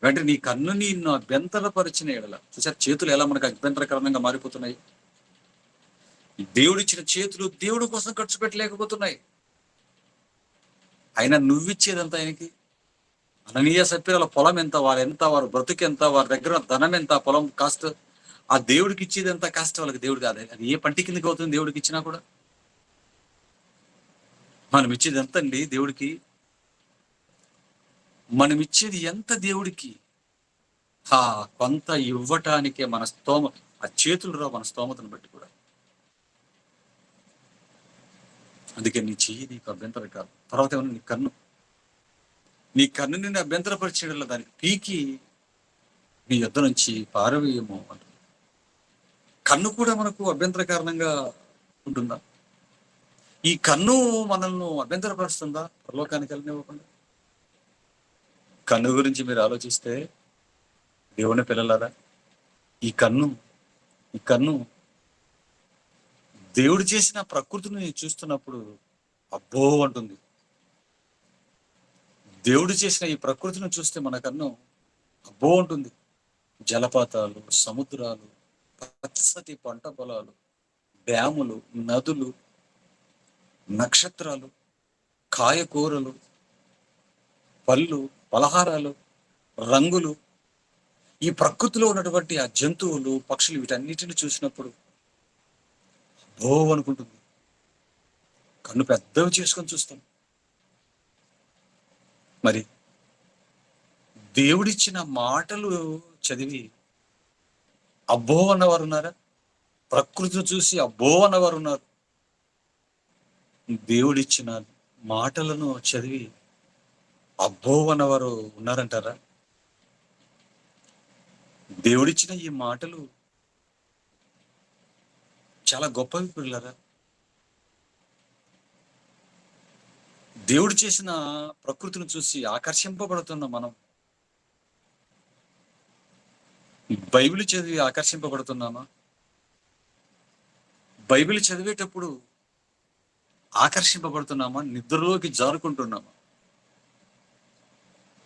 వెంటనే నీ కన్ను నిన్ను అభ్యంతరపరిచిన ఎడల, చూసారు చేతులు ఎలా మనకు అభ్యంతరకరంగా మారిపోతున్నాయి. దేవుడిచ్చిన చేతులు దేవుడి కోసం ఖర్చు పెట్టలేకపోతున్నాయి. అయినా నువ్విచ్చేదంతా ఆయనకి. అననీయ సప్పిరాల పొలం ఎంత, వారు ఎంత, వారు బ్రతుకెంత, వారి దగ్గర ధనం ఎంత, పొలం కాస్ట్, ఆ దేవుడికి ఇచ్చేది ఎంత కష్టం వాళ్ళకి దేవుడు కాదు. అది ఏ పంటి కిందకి అవుతుంది దేవుడికి ఇచ్చినా కూడా. మనం ఇచ్చేది ఎంత అండి దేవుడికి? మనం ఇచ్చేది ఎంత దేవుడికి? కొంత ఇవ్వటానికే మన ఆ చేతులు రావు మన స్తోమతను బట్టి కూడా. అందుకే నీ చెయ్యి నీకు అభ్యంతరం కాదు. తర్వాత ఏమన్నా నీ కన్ను నిన్ను అభ్యంతరపరిచేయడంలో దానికి పీకి నీ యుద్ధ నుంచి పారవేయము అంటుంది. కన్ను కూడా మనకు అభ్యంతర కారణంగా ఉంటుందా? ఈ కన్ను మనల్ని అభ్యంతరపరుస్తుందా పరలోకానికి వెళ్ళనివ్వకుండా? కన్ను గురించి మీరు ఆలోచిస్తే దేవుని పిల్లలారా, ఈ కన్ను దేవుడు చేసిన ప్రకృతిని చూస్తున్నప్పుడు అబ్బో అంటుంది. దేవుడు చేసిన ఈ ప్రకృతిని చూస్తే మన కన్ను అబ్బో ఉంటుంది. జలపాతాలు, సముద్రాలు, పచ్చటి పంట పొలాలు, డ్యాములు, నదులు, నక్షత్రాలు, కాయకూరలు, పళ్ళు, పలహారాలు, రంగులు, ఈ ప్రకృతిలో ఉన్నటువంటి ఆ జంతువులు, పక్షులు, వీటన్నిటిని చూసినప్పుడు అబ్బో అనుకుంటుంది. కన్ను పెద్దవి చేసుకొని చూస్తాం. మరి దేవుడిచ్చిన మాటలు చదివి అబ్బో అన్నవారు ఉన్నారా? ప్రకృతిని చూసి అబ్బో అన్నవారు ఉన్నారు. దేవుడిచ్చిన మాటలను చదివి అబ్బో అన్నవారు ఉన్నారంటారా? దేవుడిచ్చిన ఈ మాటలు చాలా గొప్పవి పిల్లరా. దేవుడు చేసిన ప్రకృతిని చూసి ఆకర్షింపబడుతున్న మనం బైబిల్ చదివి ఆకర్షింపబడుతున్నామా? బైబిల్ చదివేటప్పుడు ఆకర్షింపబడుతున్నామా? నిద్రలోకి జారుకుంటున్నామా?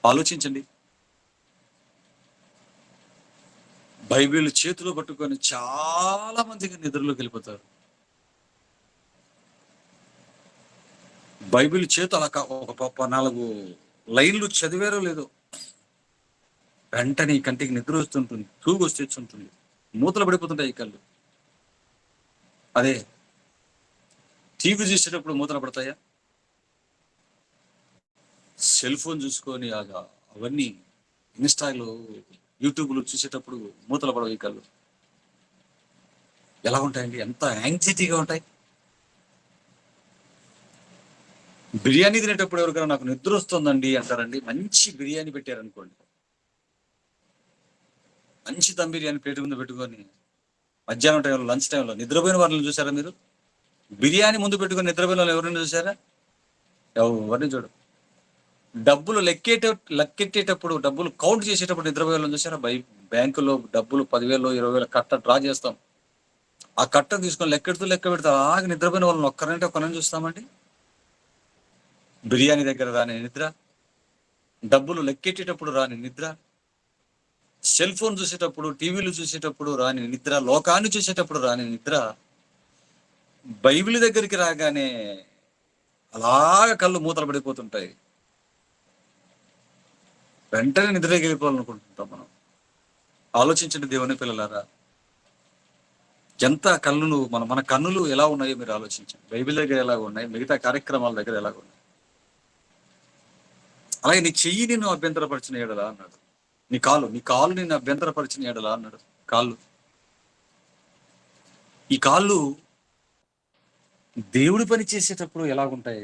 ఆలోచించండి. బైబిల్ చేతిలో పట్టుకొని చాలా మందికి నిద్రలోకి వెళ్ళిపోతారు. బైబిల్ చేతి అలా ఒక 4 లైన్లు చదివారో లేదో వెంటనే కంటికి నిద్ర వస్తుంటుంది, తూగు వచ్చేస్తుంటుంది, మూతలు పడిపోతుంటాయి ఈ కళ్ళు. అదే టీవీ చూసేటప్పుడు మూతలు పడతాయా? సెల్ ఫోన్ చూసుకొని అవన్నీ ఇన్స్టాలు, యూట్యూబ్లు చూసేటప్పుడు మూతలు పడవు ఈ కళ్ళు. ఎలా ఉంటాయండి? ఎంత యాంగ్జైటీగా ఉంటాయి. బిర్యానీ తినేటప్పుడు ఎవరికైనా నాకు నిద్ర వస్తుందండి అంటారండి. మంచి బిర్యానీ పెట్టారనుకోండి, మంచి దమ్ బిర్యానీ ప్లేట్ ముందు పెట్టుకొని మధ్యాహ్నం టైంలో, లంచ్ టైంలో నిద్రపోయిన వాళ్ళని చూసారా మీరు? బిర్యానీ ముందు పెట్టుకొని నిద్రపోయిన వాళ్ళు ఎవరైనా చూసారా? ఎవరిని చూడు. డబ్బులు లెక్కెట్టేటప్పుడు, డబ్బులు కౌంట్ చేసేటప్పుడు నిద్రపోయే వాళ్ళని చూసారా? బ్యాంకులో డబ్బులు 10,000 20,000 కట్ట డ్రా చేస్తాం. ఆ కట్ట తీసుకొని లెక్క పెడతా అలాగే నిద్రపోయిన వాళ్ళని ఒక్కరిని చూస్తామండి. బిర్యానీ దగ్గర రాని నిద్ర, డబ్బులు లెక్కెట్టేటప్పుడు రాని నిద్ర, సెల్ ఫోన్ చూసేటప్పుడు, టీవీలు చూసేటప్పుడు రాని నిద్ర, లోకాన్ని చూసేటప్పుడు రాని నిద్ర, బైబిల్ దగ్గరికి రాగానే అలాగా కళ్ళు మూతలు పడిపోతుంటాయి. వెంటనే నిద్రకి వెళ్ళిపోవాలనుకుంటుంటాం మనం. ఆలోచించండి దేవుని పిల్లలారా, ఎంత కన్నులు మన కన్నులు ఎలా ఉన్నాయో మీరు ఆలోచించండి. బైబిల్ దగ్గర ఎలాగ ఉన్నాయి, మిగతా కార్యక్రమాల దగ్గర ఎలాగ ఉన్నాయి. అలాగే నీ చెయ్యి నిన్ను అభ్యంతరపరిచిన ఏడలా అన్నాడు. నీ కాలు నిన్ను అభ్యంతరపరిచిన ఏడలా అన్నాడు. ఈ కాళ్ళు దేవుడి పని చేసేటప్పుడు ఎలాగుంటాయి?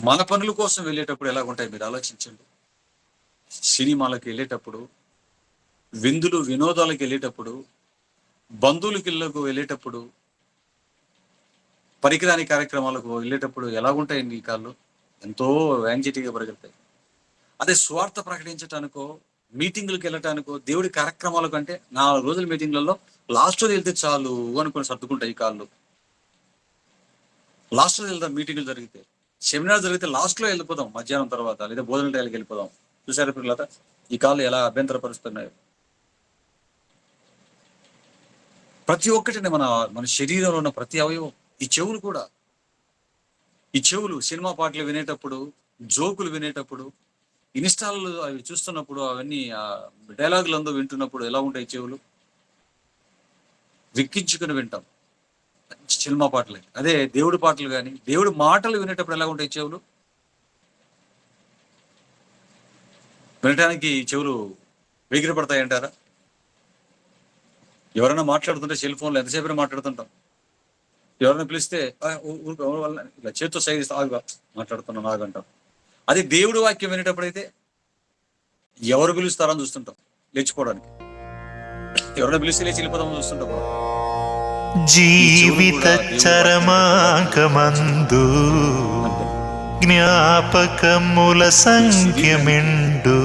మన పనుల కోసం వెళ్ళేటప్పుడు ఎలాగుంటాయి మీరు ఆలోచించండి. సినిమాలకు వెళ్ళేటప్పుడు, విందులు వినోదాలకు వెళ్ళేటప్పుడు, బంధువులకి ఇళ్ళకు వెళ్ళేటప్పుడు, పరికరాని కార్యక్రమాలకు వెళ్ళేటప్పుడు ఎలాగుంటాయండి ఈ కాళ్ళు? ఎంతో యాంగ్జైటీగా పరిగెడతాయి. అదే స్వార్థ ప్రకటించటానికో, మీటింగులకు వెళ్ళటానికో, దేవుడి కార్యక్రమాల కంటే 4 రోజుల మీటింగ్లలో లాస్ట్ రోజు వెళ్తే చాలు అనుకుని సర్దుకుంటాయి ఈ కాళ్ళు. లాస్ట్ రోజు వెళ్దాం మీటింగ్లు జరిగితే, సెమినార్ జరిగితే లాస్ట్ లో వెళ్ళిపోదాం, మధ్యాహ్నం తర్వాత లేదా భోజన టైంకి వెళ్ళిపోదాం. చూసారా పిల్లల ఈ కాళ్ళు ఎలా అభ్యంతరపరుస్తున్నాయో? ప్రతి ఒక్కటి మన శరీరంలో ఉన్న ప్రతి అవయవం, ఈ చెవులు సినిమా పాటలు వినేటప్పుడు, జోకులు వినేటప్పుడు, ఇన్స్టాల్ అవి చూస్తున్నప్పుడు అవన్నీ డైలాగులు అందరూ వింటున్నప్పుడు ఎలా ఉంటాయి చెవులు? విక్కించుకుని వింటాం మంచి సినిమా పాటలు. అదే దేవుడి పాటలు కానీ దేవుడి మాటలు వినేటప్పుడు ఎలా ఉంటాయి చెవులు? వినటానికి చెవులు వేగిర పడతాయంటారా? ఎవరైనా మాట్లాడుతుంటే సెల్ ఫోన్లో ఎంతసేపు మాట్లాడుతుంటాం. ఎవరైనా పిలిస్తే ఇలా చేతితో సైజ్ ఆగుగా మాట్లాడుతున్నాం ఆగంటాం. అదే దేవుడి వాక్యం వినేటప్పుడైతే ఎవరు పిలుస్తారని చూస్తుంటాం లేచిపోవడానికి. ఎవరైనా పిలిస్తే లేచి వెళ్ళిపోదామని చూస్తుంటాం. జీవిత చరమాంకమందు జ్ఞాపకముల సంఖ్యమెండు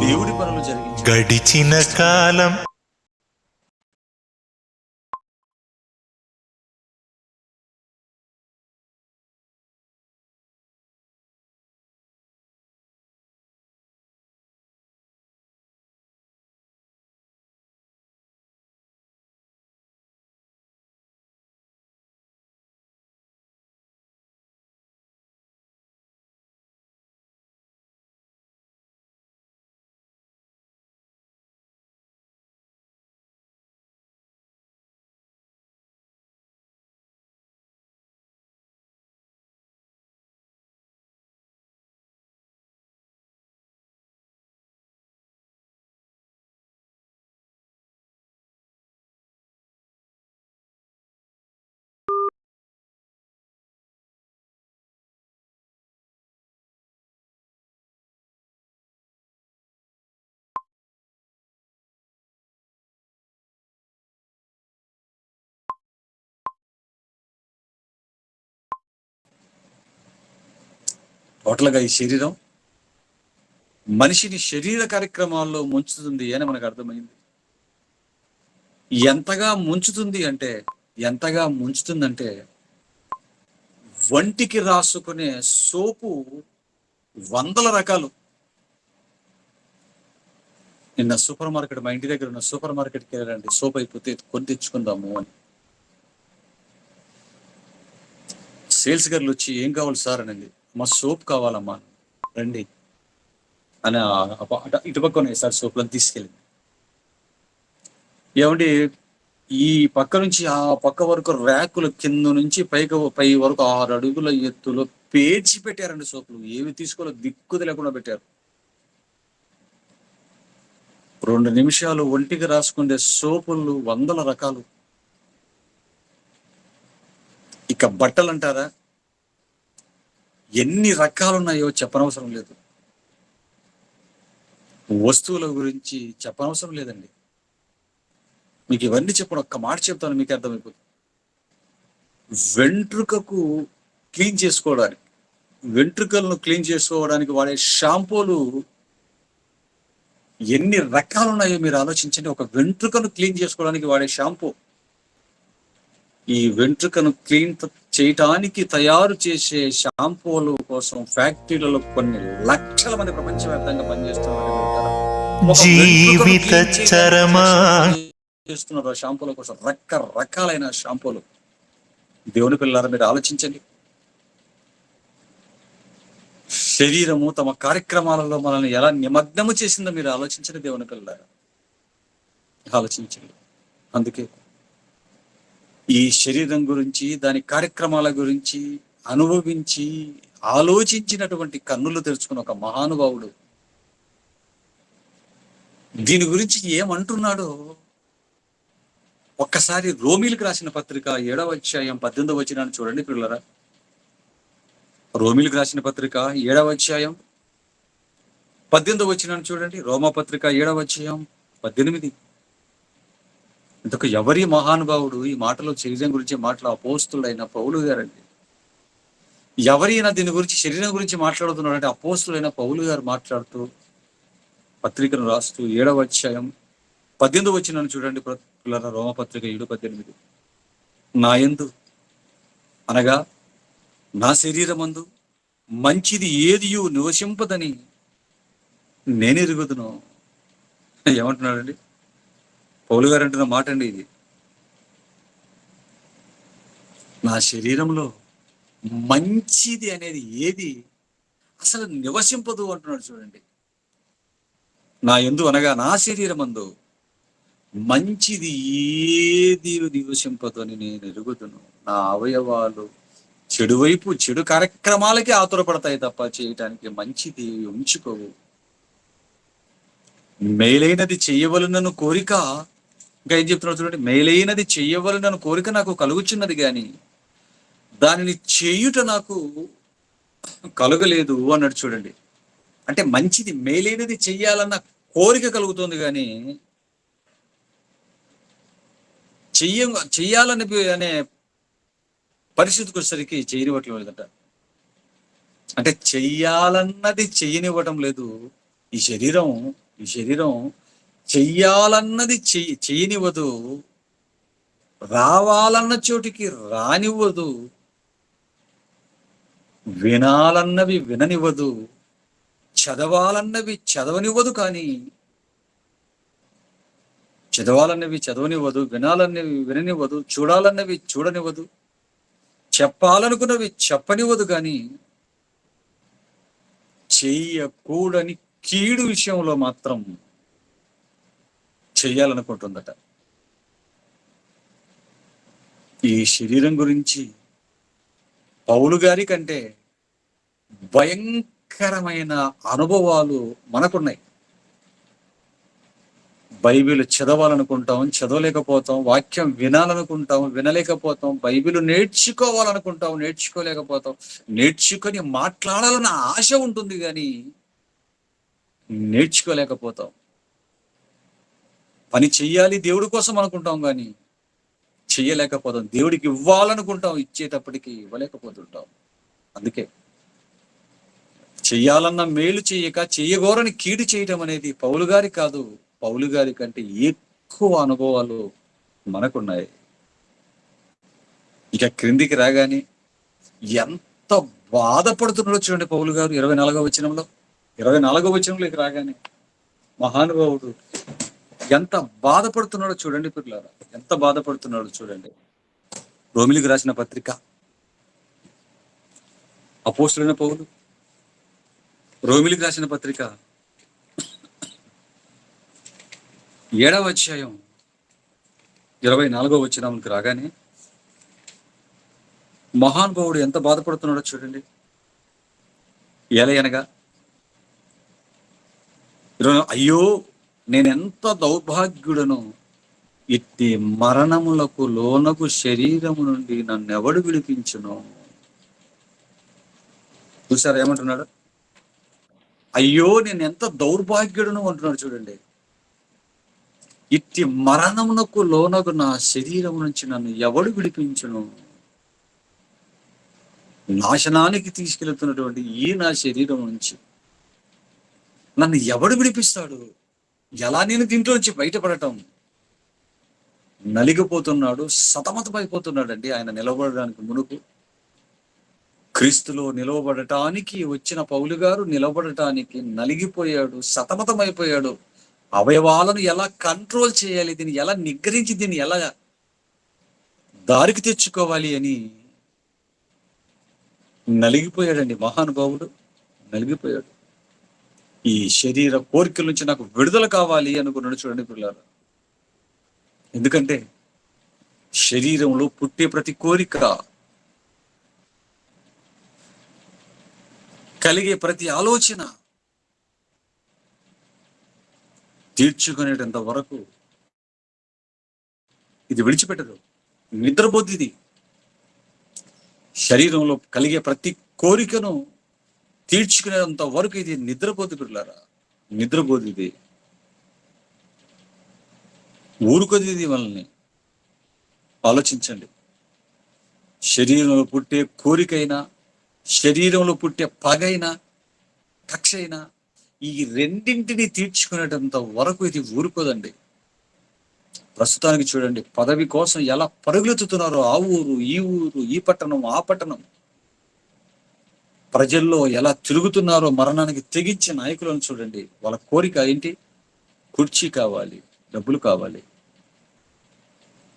దేవుడి పనులు జరిగించి గడిచిన కాలం టోటల్గా ఈ శరీరం మనిషిని శరీర కార్యక్రమాల్లో ముంచుతుంది అని మనకు అర్థమైంది. ఎంతగా ముంచుతుందంటే వంటికి రాసుకునే సోపు 100 రకాలు. నిన్న సూపర్ మార్కెట్, మా ఇంటి దగ్గర ఉన్న సూపర్ మార్కెట్కి వెళ్ళాలండి, సోప్ అయిపోతే కొని తెచ్చుకుందాము అని. సేల్స్ గర్లు వచ్చి ఏం కావాలి సార్ అనండి. మా సోప్ కావాలమ్మా రండి అని ఇటుపక్క ఉన్నాయి సార్ సోపులను తీసుకెళ్ళింది. ఏమండి ఈ పక్క నుంచి ఆ పక్క వరకు ర్యాకుల కింద నుంచి పై వరకు 6 అడుగుల ఎత్తులో పేర్చి పెట్టారండి సోపులు. ఏమి తీసుకోవాలో దిక్కుది లేకుండా పెట్టారు. 2 నిమిషాలు ఒంటికి రాసుకునే సోపులు 100 రకాలు. ఇక బట్టలు అంటారా, ఎన్ని రకాలు ఉన్నాయో చెప్పనవసరం లేదు. వస్తువుల గురించి చెప్పనవసరం లేదండి. మీకు ఇవన్నీ చెప్పడం ఒక్క మాట చెప్తాను, మీకు అర్థమైపోతుంది. వెంట్రుకలను క్లీన్ చేసుకోవడానికి వాడే షాంపూలు ఎన్ని రకాలు ఉన్నాయో మీరు ఆలోచించండి. ఒక వెంట్రుకను క్లీన్ చేసుకోవడానికి వాడే షాంపూ, ఈ వెంట్రుకను క్లీన్ చేయటానికి తయారు చేసే షాంపూల కోసం ఫ్యాక్టరీలలో కొన్ని లక్షల మంది ప్రపంచవ్యాప్తంగా పనిచేస్తున్నారు. జీవిత చేస్తున్నారు షాంపూల కోసం, రకరకాలైన షాంపూలు. దేవుని పిల్లలారా మీరు ఆలోచించండి. శరీరము తమ కార్యక్రమాలలో మనల్ని ఎలా నిమగ్నము చేసిందో మీరు ఆలోచించండి. దేవుని పిల్లలారా ఆలోచించండి. అందుకే ఈ శరీరం గురించి, దాని కార్యక్రమాల గురించి అనుభవించి ఆలోచించినటువంటి కన్నులు తెరుచుకున్న ఒక మహానుభావుడు దీని గురించి ఏమంటున్నాడో ఒక్కసారి రోమీలకు రాసిన పత్రిక 7వ అధ్యాయం 18వ వచనాన్ని చూడండి పిల్లరా. రోమీలకు రాసిన పత్రిక 7వ అధ్యాయం 18వ వచనాన్ని చూడండి. రోమపత్రిక 7వ అధ్యాయం 18. ఇంతకు ఎవరి మహానుభావుడు ఈ మాటలో శరీరం గురించి అపోస్తులైన పౌలు గారండి. ఎవరైనా దీని గురించి శరీరం గురించి మాట్లాడుతున్నాడంటే అపోస్తులైన పౌలు గారు మాట్లాడుతూ పత్రికను రాస్తూ 7వ అధ్యాయం 18వ వచనాన్ని చూడండి పిల్లల. రోమపత్రిక 7:18. నా యందు అనగా నా శరీరమందు మంచిది ఏదియు నివసింపదని నేను ఎరుగుదును. ఏమంటున్నాడండి పౌలు గారు అంటున్న మాట అండి ఇది. నా శరీరంలో మంచిది అనేది ఏది అసలు నివసింపదు అంటున్నాడు చూడండి. నా యందు అనగా నా శరీరమందు మంచిది ఏది నివసింపదు అని నేను ఎరుగుదును. నా అవయవాలు చెడు కార్యక్రమాలకి ఆతురపడతాయి తప్ప చేయటానికి మంచిది ఉంచుకోవు. మేలైనది చెయ్యవలనను కోరిక, ఇంకా ఏం చెప్తున్నాడు చూడండి, మేలైనది చెయ్యవలనను కోరిక నాకు కలుగుచున్నది గాని దానిని చేయుట నాకు కలగలేదు అన్నాడు చూడండి. అంటే మంచిది మేలైనది చెయ్యాలన్న కోరిక కలుగుతుంది కానీ చెయ్యాలని అనే పరిస్థితికి వచ్చేసరికి చేయనివ్వటం లేదట. అంటే చెయ్యాలన్నది చెయ్యనివ్వటం లేదు. ఈ శరీరం చెయ్యాలన్నది చెయ్యనివ్వదు, రావాలన్న చోటికి రానివ్వదు, వినాలన్నవి విననివ్వదు, చదవాలన్నవి చదవనివ్వదు. కానీ చదవాలన్నవి చదవనివ్వదు, వినాలన్నవి విననివ్వదు, చూడాలన్నవి చూడనివ్వదు, చెప్పాలనుకున్నవి చెప్పనివ్వదు. కానీ చెయ్యకూడని కీడు విషయంలో మాత్రం చెయ్యాలనుకుంటుందట. ఈ శరీరం గురించి పౌలు గారి కంటే భయంకరమైన అనుభవాలు మనకున్నాయి. బైబిల్ చదవాలనుకుంటాం, చదవలేకపోతాం. వాక్యం వినాలనుకుంటాం, వినలేకపోతాం. బైబిల్ నేర్చుకోవాలనుకుంటాం, నేర్చుకోలేకపోతాం. నేర్చుకొని మాట్లాడాలన్న ఆశ ఉంటుంది కానీ నేర్చుకోలేకపోతాం. పని చెయ్యాలి దేవుడి కోసం అనుకుంటాం కానీ చెయ్యలేకపోతాం. దేవుడికి ఇవ్వాలనుకుంటాం, ఇచ్చేటప్పటికి ఇవ్వలేకపోతుంటాం. అందుకే చెయ్యాలన్న మేలు చెయ్యక చెయ్యగోరని కీడు చేయటం అనేది పౌలు గారి కాదు, పౌలు గారి కంటే ఎక్కువ అనుభవాలు మనకున్నాయి. ఇక క్రిందికి రాగానే ఎంత బాధపడుతున్నాడో చూడండి పౌలు గారు 24వ వచనంలో ఇక రాగానే మహానుభావుడు ఎంత బాధపడుతున్నాడో చూడండి పిల్లలారా, ఎంత బాధపడుతున్నాడో చూడండి. రోమిలికి రాసిన పత్రిక అపోస్తులైన పౌలు రోమిలికి రాసిన పత్రిక 7వ అధ్యాయం 24వ వచనంకి రాగానే మహానుభావుడు ఎంత బాధపడుతున్నాడో చూడండి. ఎలయనగా అయ్యో నేనెంత దౌర్భాగ్యుడను, ఇట్టి మరణములకు లోనకు శరీరము నుండి నన్నెవడు విడిపించును. చూసారా ఏమంటున్నాడు? అయ్యో నేను ఎంత దౌర్భాగ్యుడను అంటున్నాడు చూడండి. ఇట్టి మరణమునకు లోనకు నా శరీరం నుంచి నన్ను ఎవడు విడిపించును. నాశనానికి తీసుకెళ్తున్నటువంటి ఈ నా శరీరం నుంచి నన్ను ఎవడు విడిపిస్తాడు? ఎలా నేను దీంట్లో నుంచి బయటపడటం? నలిగిపోతున్నాడు, సతమతమైపోతున్నాడు అండి. ఆయన నిలబడడానికి మునుపు క్రీస్తులో నిలవబడటానికి వచ్చిన పౌలు గారు నిలబడటానికి నలిగిపోయాడు, సతమతమైపోయాడు. అవయవాలను ఎలా కంట్రోల్ చేయాలి, దీన్ని ఎలా నిగ్రహించి దీన్ని ఎలా దారికి తెచ్చుకోవాలి అని నలిగిపోయాడండి మహానుభావుడు, నలిగిపోయాడు. ఈ శరీర కోరికల నుంచి నాకు విడుదల కావాలి అనుకున్నాడు చూడండి పిల్లలు. ఎందుకంటే శరీరంలో పుట్టే ప్రతి కోరిక, కలిగే ప్రతి ఆలోచన తీర్చుకునేటంత వరకు ఇది విడిచిపెట్టదు, నిద్రపోద్ది. ఇది శరీరంలో కలిగే ప్రతి కోరికను తీర్చుకునేంత వరకు ఇది నిద్రపోద్ది పిల్లారా, నిద్రపోద్ది. ఇది ఊరుకొద్ది. ఇది మనల్ని ఆలోచించండి. శరీరంలో పుట్టే కోరికైనా, శరీరంలో పుట్టే పగైనా, కక్ష అయినా, ఈ రెండింటిని తీర్చుకునేటంత వరకు ఇది ఊరుకోదండి. ప్రస్తుతానికి చూడండి, పదవి కోసం ఎలా పరుగులెత్తుతున్నారో ఆ ఊరు, ఈ ఊరు, ఈ పట్టణం, ఆ పట్టణం. ప్రజల్లో ఎలా తిరుగుతున్నారో మరణానికి తెగించే నాయకులను చూడండి. వాళ్ళ కోరిక ఏంటి? కుర్చీ కావాలి, డబ్బులు కావాలి.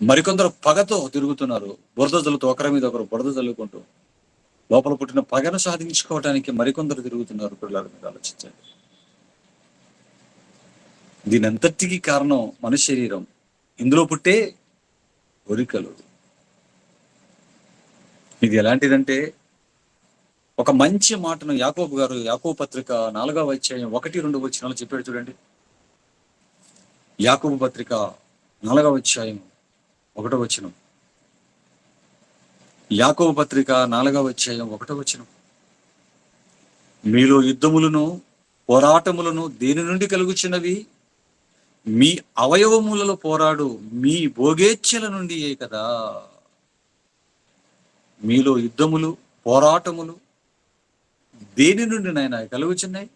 మరికొందరు పగతో తిరుగుతున్నారు, బురద జల్లుతూ, ఒకరి మీద ఒకరు బురద జల్లుకుంటూ లోపల పుట్టిన పగను సాధించుకోవడానికి మరికొందరు తిరుగుతున్నారు. పిల్లల మీద ఆలోచించండి. దీనంతటికీ కారణం మన శరీరం, ఇందులో పుట్టే కోరికలు. ఇది ఎలాంటిదంటే, ఒక మంచి మాటను యాకోబు గారు యాకోబు పత్రిక 4వ అధ్యాయం 1-2 వచనాలు చెప్పాడు చూడండి. యాకోబు పత్రిక 4వ అధ్యాయం 1వ వచనం. యాకోబు పత్రిక 4వ అధ్యాయం 1వ వచనం. మీలో యుద్ధములను పోరాటములను దేని నుండి కలుగుచున్నవి? మీ అవయవములలో పోరాడు మీ భోగేచ్ఛల నుండియే కదా. మీలో యుద్ధములు పోరాటములు దేని నుండి నాయన కలుగుచున్నాయి?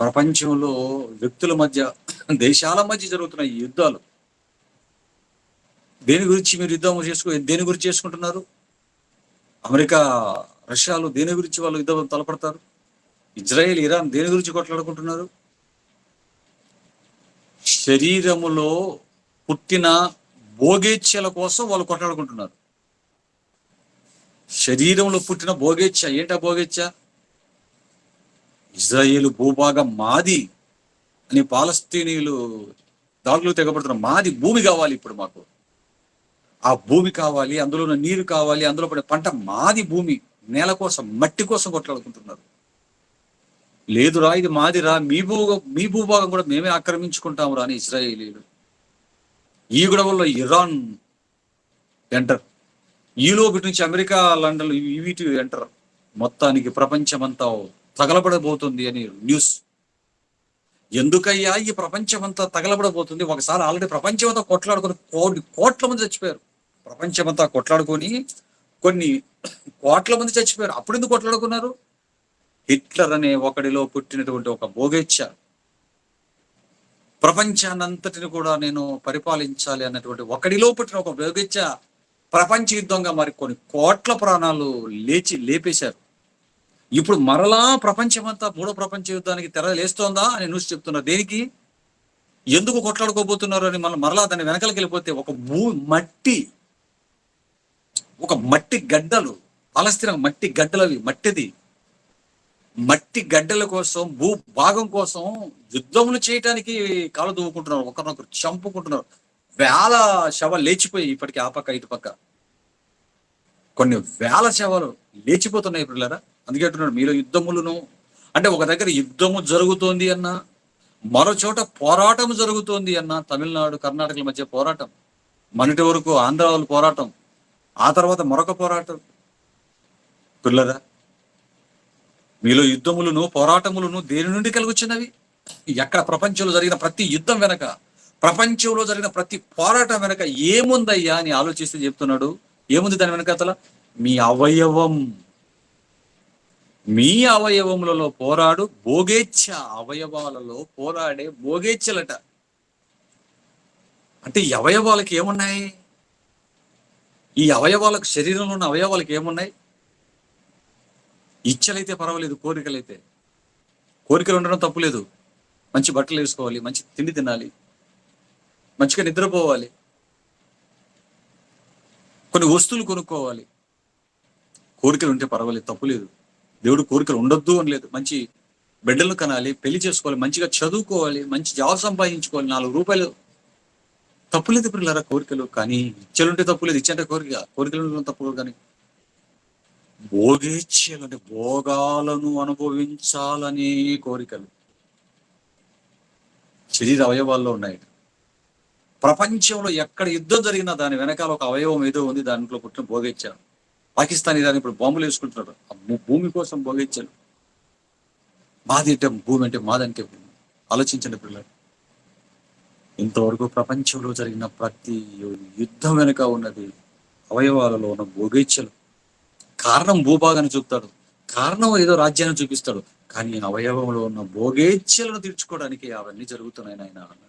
ప్రపంచంలో వ్యక్తుల మధ్య, దేశాల మధ్య జరుగుతున్న ఈ యుద్ధాలు దేని గురించి మీరు దేని గురించి చేసుకుంటున్నారు? అమెరికా రష్యాలు దేని గురించి వాళ్ళు యుద్ధం తలపడతారు? ఇజ్రాయెల్ ఇరాన్ దేని గురించి కొట్లాడుకుంటున్నారు? శరీరములో పుట్టిన భోగేచ్ఛల కోసం వాళ్ళు కొట్లాడుకుంటున్నారు. శరీరంలో పుట్టిన భోగేచ్ఛ ఏంటా భోగేచ్ఛ? ఇజ్రాయేలు భూభాగం మాది అని పాలస్తీనీయులు దాడులు తెగబడుతున్న మాది భూమి కావాలి, ఇప్పుడు మాకు ఆ భూమి కావాలి, అందులో ఉన్న నీరు కావాలి, అందులో పడే పంట మాది, భూమి నేల కోసం మట్టి కోసం కొట్లాడుకుంటున్నారు. లేదురా ఇది మాదిరా, మీ భూభాగం కూడా మేమే ఆక్రమించుకుంటాము రా అని ఇజ్రాయేలీలు. ఈ గొడవల్లో ఇరాన్ ఎంటర్, ఈలోపు నుంచి అమెరికా లండన్ వీటి ఎంటర్. మొత్తానికి ప్రపంచమంతా తగలబడబోతుంది అని న్యూస్. ఎందుకయ్యా ఈ ప్రపంచమంతా తగలబడబోతుంది? ఒకసారి ఆల్రెడీ ప్రపంచమంతా కొట్లాడుకొని కోట్ల మంది చచ్చిపోయారు. ప్రపంచమంతా కొట్లాడుకొని కొన్ని కోట్ల మంది చచ్చిపోయారు. అప్పుడు ఎందుకు కొట్లాడుకున్నారు? హిట్లర్ అనే ఒకడిలో పుట్టినటువంటి ఒక భోగేచ్ఛ, ప్రపంచాన్నంతటిని కూడా నేను పరిపాలించాలి అన్నటువంటి ఒకడిలో పుట్టిన ఒక భోగేచ్ఛ ప్రపంచ యుద్ధంగా మరి కొన్ని కోట్ల ప్రాణాలు లేపేశారు. ఇప్పుడు మరలా ప్రపంచమంతా మూడో ప్రపంచ యుద్ధానికి తెరలేస్తోందా అని న్యూస్ చెప్తున్నారు. దేనికి, ఎందుకు కొట్లాడుకోబోతున్నారు అని మరలా దాన్ని వెనకలికి వెళ్ళిపోతే ఒక మట్టి గడ్డలు, పాలస్తీనా మట్టి గడ్డలు, అవి మట్టి గడ్డల కోసం, భూ భాగం కోసం యుద్ధములు చేయటానికి కాలు దూవుకుంటున్నారు, ఒకరినొకరు చంపుకుంటున్నారు. వేల శవాలు లేచిపోయి ఇప్పటికీ ఆ పక్క ఇటు పక్క కొన్ని వేల శవాలు లేచిపోతున్నాయి పిల్లరా. అందుకే అంటున్నాడు మీలో యుద్ధములను. అంటే ఒక దగ్గర యుద్ధము జరుగుతోంది అన్న, మరో చోట పోరాటం జరుగుతోంది అన్న. తమిళనాడు కర్ణాటకల మధ్య పోరాటం, మొన్నటి వరకు ఆంధ్ర వాళ్ళు పోరాటం, ఆ తర్వాత మరొక పోరాటం. పిల్లరా, మీలో యుద్ధములను పోరాటములను దేని నుండి కలుగుచున్నవి? ఎక్కడ ప్రపంచంలో జరిగిన ప్రతి యుద్ధం వెనక, ప్రపంచంలో జరిగిన ప్రతి పోరాటం వెనక ఏముందయ్యా అని ఆలోచిస్తే చెప్తున్నాడు. ఏముంది దాని వెనకాతల? మీ అవయవములలో పోరాడు భోగేచ్ఛ. అవయవాలలో పోరాడే భోగేచ్ఛలట. అంటే ఈ అవయవాలకి ఏమున్నాయి? ఈ అవయవాలకు, శరీరంలో ఉన్న అవయవాలకి ఏమున్నాయి? ఇచ్చలైతే పర్వాలేదు, కోరికలు ఉండడం తప్పులేదు. మంచి బట్టలు వేసుకోవాలి, మంచి తిండి తినాలి, మంచిగా నిద్రపోవాలి, కొన్ని వస్తువులు కొనుక్కోవాలి. కోరికలు ఉంటే పర్వాలేదు, తప్పులేదు. దేవుడు కోరికలు ఉండొద్దు అని లేదు. మంచి బిడ్డలు కనాలి, పెళ్లి చేసుకోవాలి, మంచిగా చదువుకోవాలి, మంచి జాబ్ సంపాదించుకోవాలి, 4 రూపాయలు, తప్పులేదు పిల్లరా కోరికలు. కానీ ఇచ్చలుంటే తప్పులేదు, ఇచ్చంటే కోరికలు ఉండడం తప్పులేదు. కానీ భోగేచ్ఛలు అంటే భోగాలను అనుభవించాలని కోరికలు శరీర అవయవాల్లో ఉన్నాయి. ప్రపంచంలో ఎక్కడ యుద్ధం జరిగినా దాని వెనకాల ఒక అవయవం ఏదో ఉంది, దాంట్లో పుట్టిన భోగేచ్ఛ. పాకిస్తాన్ ఇరాన్ ఇప్పుడు బాంబులు వేసుకుంటున్నారు భూమి కోసం భోగేచ్ఛలు. మాది అంటే భూమి, అంటే మాదంటే భూమి. ఆలోచించండి పిల్లలు, ఇంతవరకు ప్రపంచంలో జరిగిన ప్రతి యుద్ధం వెనుక ఉన్నది అవయవాలలో ఉన్న భోగేచ్ఛలు. కారణం భూభాగాన్ని చూపుతాడు, కారణం ఏదో రాజ్యాన్ని చూపిస్తాడు, కానీ అవయవంలో ఉన్న భోగేచ్ఛలను తీర్చుకోవడానికి అవన్నీ జరుగుతున్నాయి నాయన అన్నాడు.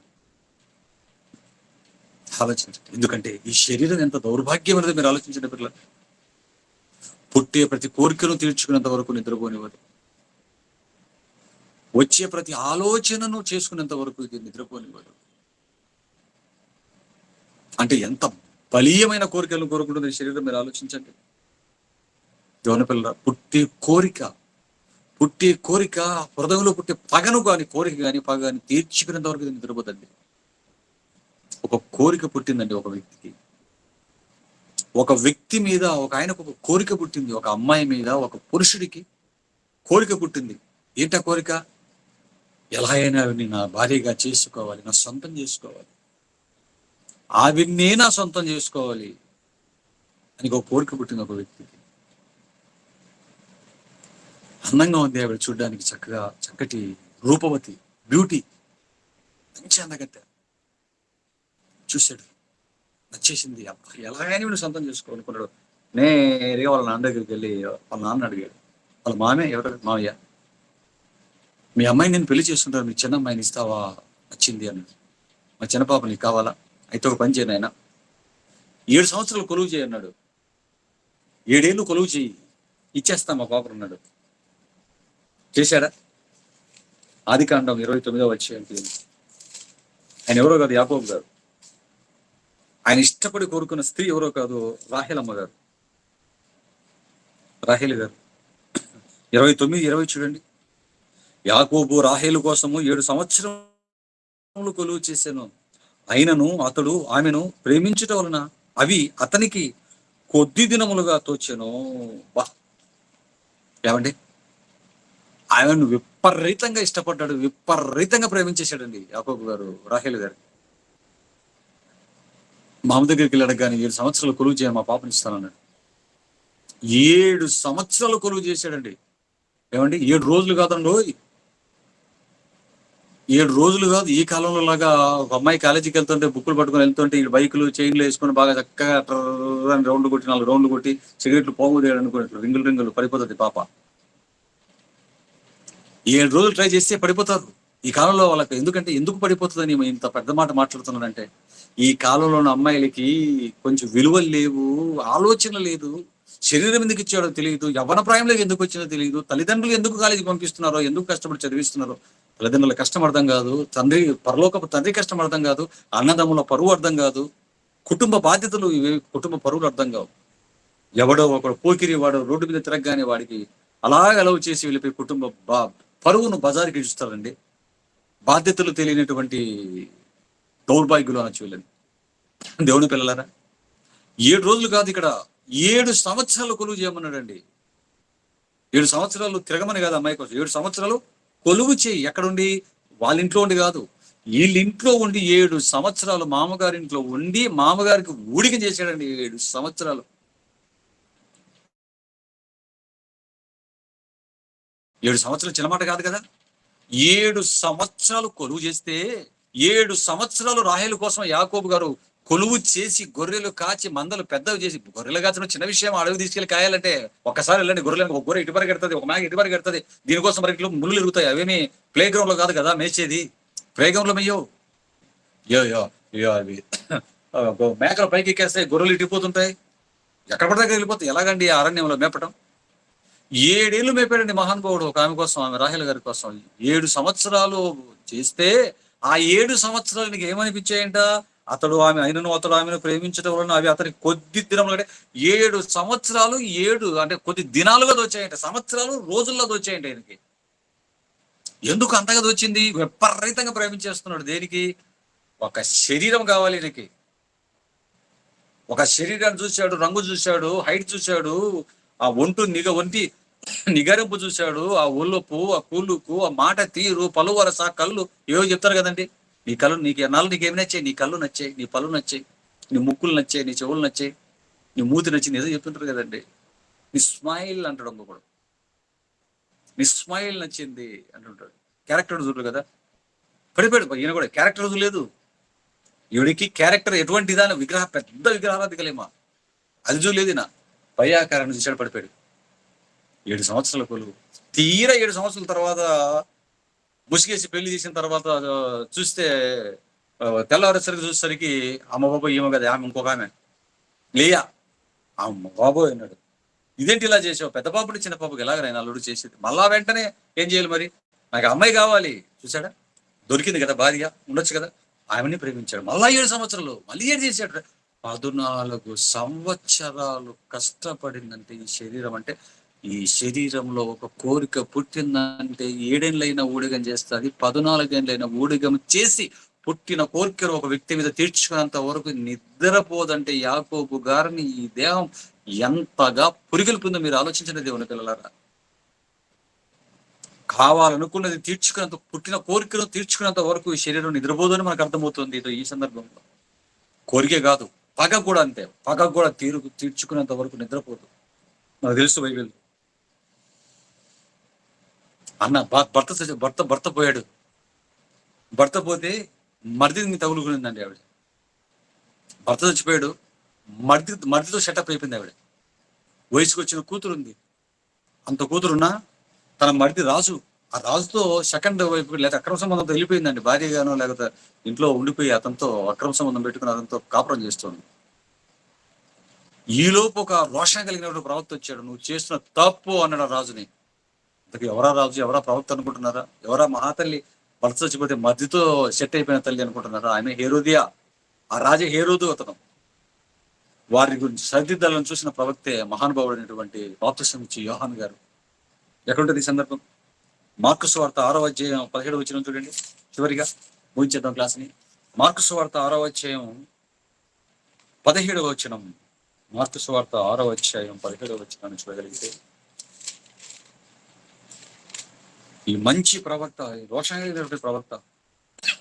ఆలోచించండి, ఎందుకంటే ఈ శరీరం ఎంత దౌర్భాగ్యం అనేది మీరు ఆలోచించండి పిల్లలు. పుట్టే ప్రతి కోరికను తీర్చుకునేంత వరకు నిద్రపోనివారు, వచ్చే ప్రతి ఆలోచనను చేసుకునేంత వరకు ఇది నిద్రపోనివారు. అంటే ఎంత బలీయమైన కోరికలను కోరుకుంటుంది శరీరం, మీరు ఆలోచించండి. దేవుని పిల్లల పుట్టే కోరిక, పుట్టే కోరిక, హృదయంలో పుట్టే పగను కానీ, కోరిక కానీ, పగ కానీ తీర్చుకునేంత వరకు ఇది నిద్రపోతుంది. ఒక కోరిక పుట్టిందండి ఒక వ్యక్తికి. ఒక వ్యక్తి మీద ఆయనకు ఒక కోరిక పుట్టింది. ఒక అమ్మాయి మీద ఒక పురుషుడికి కోరిక పుట్టింది. ఏంటా కోరిక? ఎలా అయినా ఆవిడ్ని నా భార్యగా చేసుకోవాలి, నా సొంతం చేసుకోవాలి, ఆవిడ్నే నా సొంతం చేసుకోవాలి అని ఒక కోరిక పుట్టింది ఒక వ్యక్తికి. అందంగా ఉంది ఆవిడ, చూడడానికి చక్కటి రూపవతి, బ్యూటీ, మంచి అందగత్తె. చూశాడు, నచ్చేసింది. అబ్బా ఎలాగైనా వీళ్ళు సొంతం చేసుకోవాలనుకున్నాడు. నేరుగా వాళ్ళ నాన్న దగ్గరికి వెళ్ళి వాళ్ళ నాన్న అడిగాడు. వాళ్ళ మామే, ఎవరు మామయ్య, మీ అమ్మాయిని నేను పెళ్లి చేసుకుంటాను, మీ చిన్న అమ్మాయిని ఇస్తావా, నచ్చింది అన్నాడు. మా చిన్న పాప నీకు కావాలా? అయితే ఒక పని చేయను ఆయన, 7 సంవత్సరాలు కొలువు చేయి అన్నాడు. 7 ఏళ్ళు కొలువు చేయి, ఇచ్చేస్తా మా పాప అన్నాడు. చేశాడా? ఆదికాండం 29వ అధ్యాయం. ఆయన ఎవరో కాదు, యాకోబు గారు. ఆయన ఇష్టపడి కోరుకున్న స్త్రీ ఎవరో కాదు, రాహేలమ్మ గారు, రాహేలు గారు. 29:20 చూడండి. యాకోబు రాహేలు కోసము 7 సంవత్సరములు కొలువు చేశాను, అయినను అతడు ఆమెను ప్రేమించుట వలన అవి అతనికి కొద్ది దినములుగా తోచెను. బా, ఏమండి, ఆమెను విపరీతంగా ఇష్టపడ్డాడు, విపరీతంగా ప్రేమించేశాడండి యాకోబు గారు రాహేలు గారు. మామ దగ్గరికి వెళ్ళాడు కానీ 7 సంవత్సరాలు కొలువు చేయను, మా పాపని ఇస్తానన్నాడు. 7 సంవత్సరాలు కొలువు చేశాడండి. ఏమండి, 7 రోజులు కాదండి, 7 రోజులు కాదు. ఈ కాలంలో లాగా ఒక అమ్మాయి కాలేజీకి వెళ్తుంటే బుక్కులు పట్టుకొని వెళ్తుంటే ఈ బైకులు చైన్లు వేసుకొని బాగా చక్కగా రౌండ్ కొట్టి 4 రౌండ్లు కొట్టి సిగరెట్లు పోగుదేయడం అనుకున్నట్లు రింగులు పడిపోతుంది పాప. 7 రోజులు ట్రై చేస్తే పడిపోతారు ఈ కాలంలో వాళ్ళకి. ఎందుకు పడిపోతుందని ఇంత పెద్ద మాట మాట్లాడుతున్నానంటే, ఈ కాలంలో ఉన్న అమ్మాయిలకి కొంచెం విలువలు లేవు, ఆలోచన లేదు, శరీరం ఎందుకు ఇచ్చాడో తెలియదు, యవ్వన ప్రాయంలో ఎందుకు వచ్చినో తెలియదు, తల్లిదండ్రులు ఎందుకు కాలేజీకి పంపిస్తున్నారో, ఎందుకు కష్టపడి చదివిస్తున్నారో తల్లిదండ్రుల కష్టం అర్థం కాదు, పరలోకపు తండ్రి కష్టం అర్థం కాదు, అన్నదమ్ముల పరువు అర్థం కాదు, కుటుంబ బాధ్యతలు కుటుంబ పరువులు అర్థం కావు. ఎవడో ఒకడు పోకిరి వాడు రోడ్డు మీద తిరగగానే వాడికి అలాగ అలవ్ చేసి వెళ్ళిపోయి కుటుంబ పరువును బజారుకి ఇస్తారండి. బాధ్యతలు తెలియనటువంటి దౌర్భాగ్యులు అనొచ్చు వీళ్ళని. దేవుని పిల్లలారా, 7 రోజులు కాదు, ఇక్కడ 7 సంవత్సరాలు కొలువు చేయమన్నాడండి. 7 సంవత్సరాలు తిరగమని కాదు అమ్మాయి కోసం, 7 సంవత్సరాలు కొలువు చేయి. ఎక్కడుండి? వాళ్ళ ఇంట్లో ఉండి కాదు, వీళ్ళింట్లో ఉండి 7 సంవత్సరాలు మామగారి ఇంట్లో ఉండి మామగారికి ఊడిక చేశాడండి. 7 సంవత్సరాలు. 7 సంవత్సరాలు చిన్నమాట కాదు కదా. 7 సంవత్సరాలు కొలువు చేస్తే 7 సంవత్సరాలు రాహేలు కోసం యాకోబు గారు కొలువు చేసి గొర్రెలు కాచి మందలు పెద్దవి చేసి, గొర్రెలు కాచడం చిన్న విషయం, అడవి తీసుకెళ్ళి కాయాలంటే ఒక్కసారి వెళ్ళండి. గొర్రెలను ఒక గొర్రె ఇటు పరిగెడుతుంది, ఒక మేక ఇటు పరిగెడుతుంది, దీనికోసం మరి ఇట్లు ముళ్ళు ఎరుగుతాయి. అవేమి ప్లే గ్రౌండ్ లో కాదు కదా మేసేది, ప్లే గ్రౌండ్ లో మెయ్యో అవి మేకల పైకి ఎక్కేస్తాయి, గొర్రెలు ఇటుపోతుంటాయి, ఎక్కడ పడితే వెళ్ళిపోతాయి. ఎలాగండి ఆ అరణ్యంలో మేపటం? 7 ఏళ్ళు మేపాడండి మహానుభావుడు ఒక ఆమె కోసం, ఆమె రాహేల్ గారి కోసం. 7 సంవత్సరాలు చేస్తే ఆ 7 సంవత్సరాలకి ఏమనిపించాయంట? అతడు ఆమెను ప్రేమించడం వలన అవి అతనికి కొద్ది దినములు, అంటే 7 సంవత్సరాలు 7 అంటే కొద్ది దినాలుగా దోచాయంట, సంవత్సరాలు రోజుల్లో దోచాయంట ఆయనకి. ఎందుకు అంతగా దోచింది? విపరీతంగా ప్రేమించేస్తున్నాడు. దేనికి? ఒక శరీరం కావాలి ఈయనకి. ఒక శరీరాన్ని చూశాడు, రంగు చూశాడు, హైట్ చూశాడు, ఆ ఒంటి నిగరింపు చూశాడు, ఆ ఒళ్ళొప్పు, ఆ కూలుకు, ఆ మాట తీరు, పలు వరస, కళ్ళు ఏవో చెప్తారు కదండి. నీ కళ్ళు నీకేమి నచ్చాయి? నీ కళ్ళు నచ్చాయి, నీ పళ్ళు నచ్చాయి, నీ ముక్కులు నచ్చాయి, నీ చెవులు నచ్చాయి, నీ మూతి నచ్చింది, ఏదో చెప్తుంటారు కదండి. నీ స్మైల్ అంటాడు ఇంకొకడు, నీ స్మైల్ నచ్చింది అంటుంటాడు. క్యారెక్టర్ చూడరు కదా, పడిపోయాడు ఈయన కూడా. క్యారెక్టర్ లేదు ఈవిడికి. క్యారెక్టర్ ఎటువంటిదా? పెద్ద విగ్రహారాధికలేమా, అది చూడలేదు నా పై ఆకారాన్ని చూశాడు, పడిపోయాడు. 7 సంవత్సరాల కొలువు. తీరా 7 సంవత్సరాల తర్వాత ముసిగేసి పెళ్లి చేసిన తర్వాత చూస్తే తెల్లవారేసరికి చూసేసరికి అమ్మ బాబోయ్ ఈమె కదా, ఆమె ఇంకొక ఆమె లేయా. అమ్మ బాబోయ్ అన్నాడు, ఇదేంటి ఇలా చేసావు? పెద్ద పాపని చిన్న పాపకి ఎలాగైనా అల్లుడు చేసేది. మళ్ళా వెంటనే ఏం చేయాలి మరి? నాకు అమ్మాయి కావాలి. చూసాడా, దొరికింది కదా భార్య, ఉండొచ్చు కదా. ఆమెని ప్రేమించాడు. మళ్ళా 7 సంవత్సరాలు మళ్ళీ ఏం చేశాడు? 14 సంవత్సరాలు కష్టపడిందంటే ఈ శరీరం. అంటే ఈ శరీరంలో ఒక కోరిక పుట్టిందంటే 7 ఏళ్ళైనా ఊడిగం చేస్తుంది, 14 ఏళ్ళైనా ఊడిగం చేసి పుట్టిన కోరికను ఒక వ్యక్తి మీద తీర్చుకున్నంత వరకు నిద్రపోదంటే యాకోబు గారిని ఈ దేహం ఎంతగా పురిగొల్పుందో మీరు ఆలోచించండి దేవుని పిల్లలారా. కావాలనుకున్నది తీర్చుకున్నంత, పుట్టిన కోరికను తీర్చుకున్నంత వరకు ఈ శరీరం నిద్రపోదు అని మనకు అర్థమవుతుంది ఈ సందర్భంలో. కోరికే కాదు, పగ కూడా అంతే. పగ కూడా తీర్చుకున్నంత వరకు నిద్రపోదు. నాకు తెలుసు బైబిల్. అన్న భర్త పోయాడు. భర్త పోతే మరిది తగులుకునిందండి ఆవిడ. భర్త చచ్చిపోయాడు, మరిదితో సెటప్ అయిపోయింది ఆవిడ. వయసుకు వచ్చిన కూతురు ఉంది. అంత కూతురున్నా తన మరిది రాజు, ఆ రాజుతో సెకండ్ వైపు లేకపోతే అక్రమ సంబంధంతో వెళ్ళిపోయిందండి. భార్యగానో లేకపోతే ఇంట్లో ఉండిపోయి అతనితో అక్రమ సంబంధం పెట్టుకుని అతనితో కాపురం చేస్తుంది. ఈలోపు ఒక రోషం కలిగిన ప్రవక్త వచ్చాడు. నువ్వు చేస్తున్న తప్పు అన్నాడు రాజుని. ఎవరా రాజు, ఎవరా ప్రవక్త అనుకుంటున్నారా? ఎవరా మహాతల్లి భర్త చచ్చిపోతే మధ్యతో సెట్ అయిపోయిన తల్లి అనుకుంటున్నారా? ఆమె హేరోదియా, ఆ రాజే హేరోదు అతను. వారి గురించి సరిదిద్దాలను చూసిన ప్రవక్తే మహానుభావుడు అయినటువంటి బాప్తిసం ఇచ్చి యోహాను గారు. ఎక్కడుంటుంది ఈ సందర్భం? మార్కు సువార్త 6వ అధ్యాయం 17వ వచనం చూడండి. చివరిగా ముగించేద్దాం క్లాస్ని. మార్కు సువార్త 6వ అధ్యాయం 17వ వచనం. మార్కు సువార్త 6వ అధ్యాయం 17వ వచనాన్ని చూడగలిగితే, ఈ మంచి ప్రవక్త, ఈ రోషంగా ప్రవక్త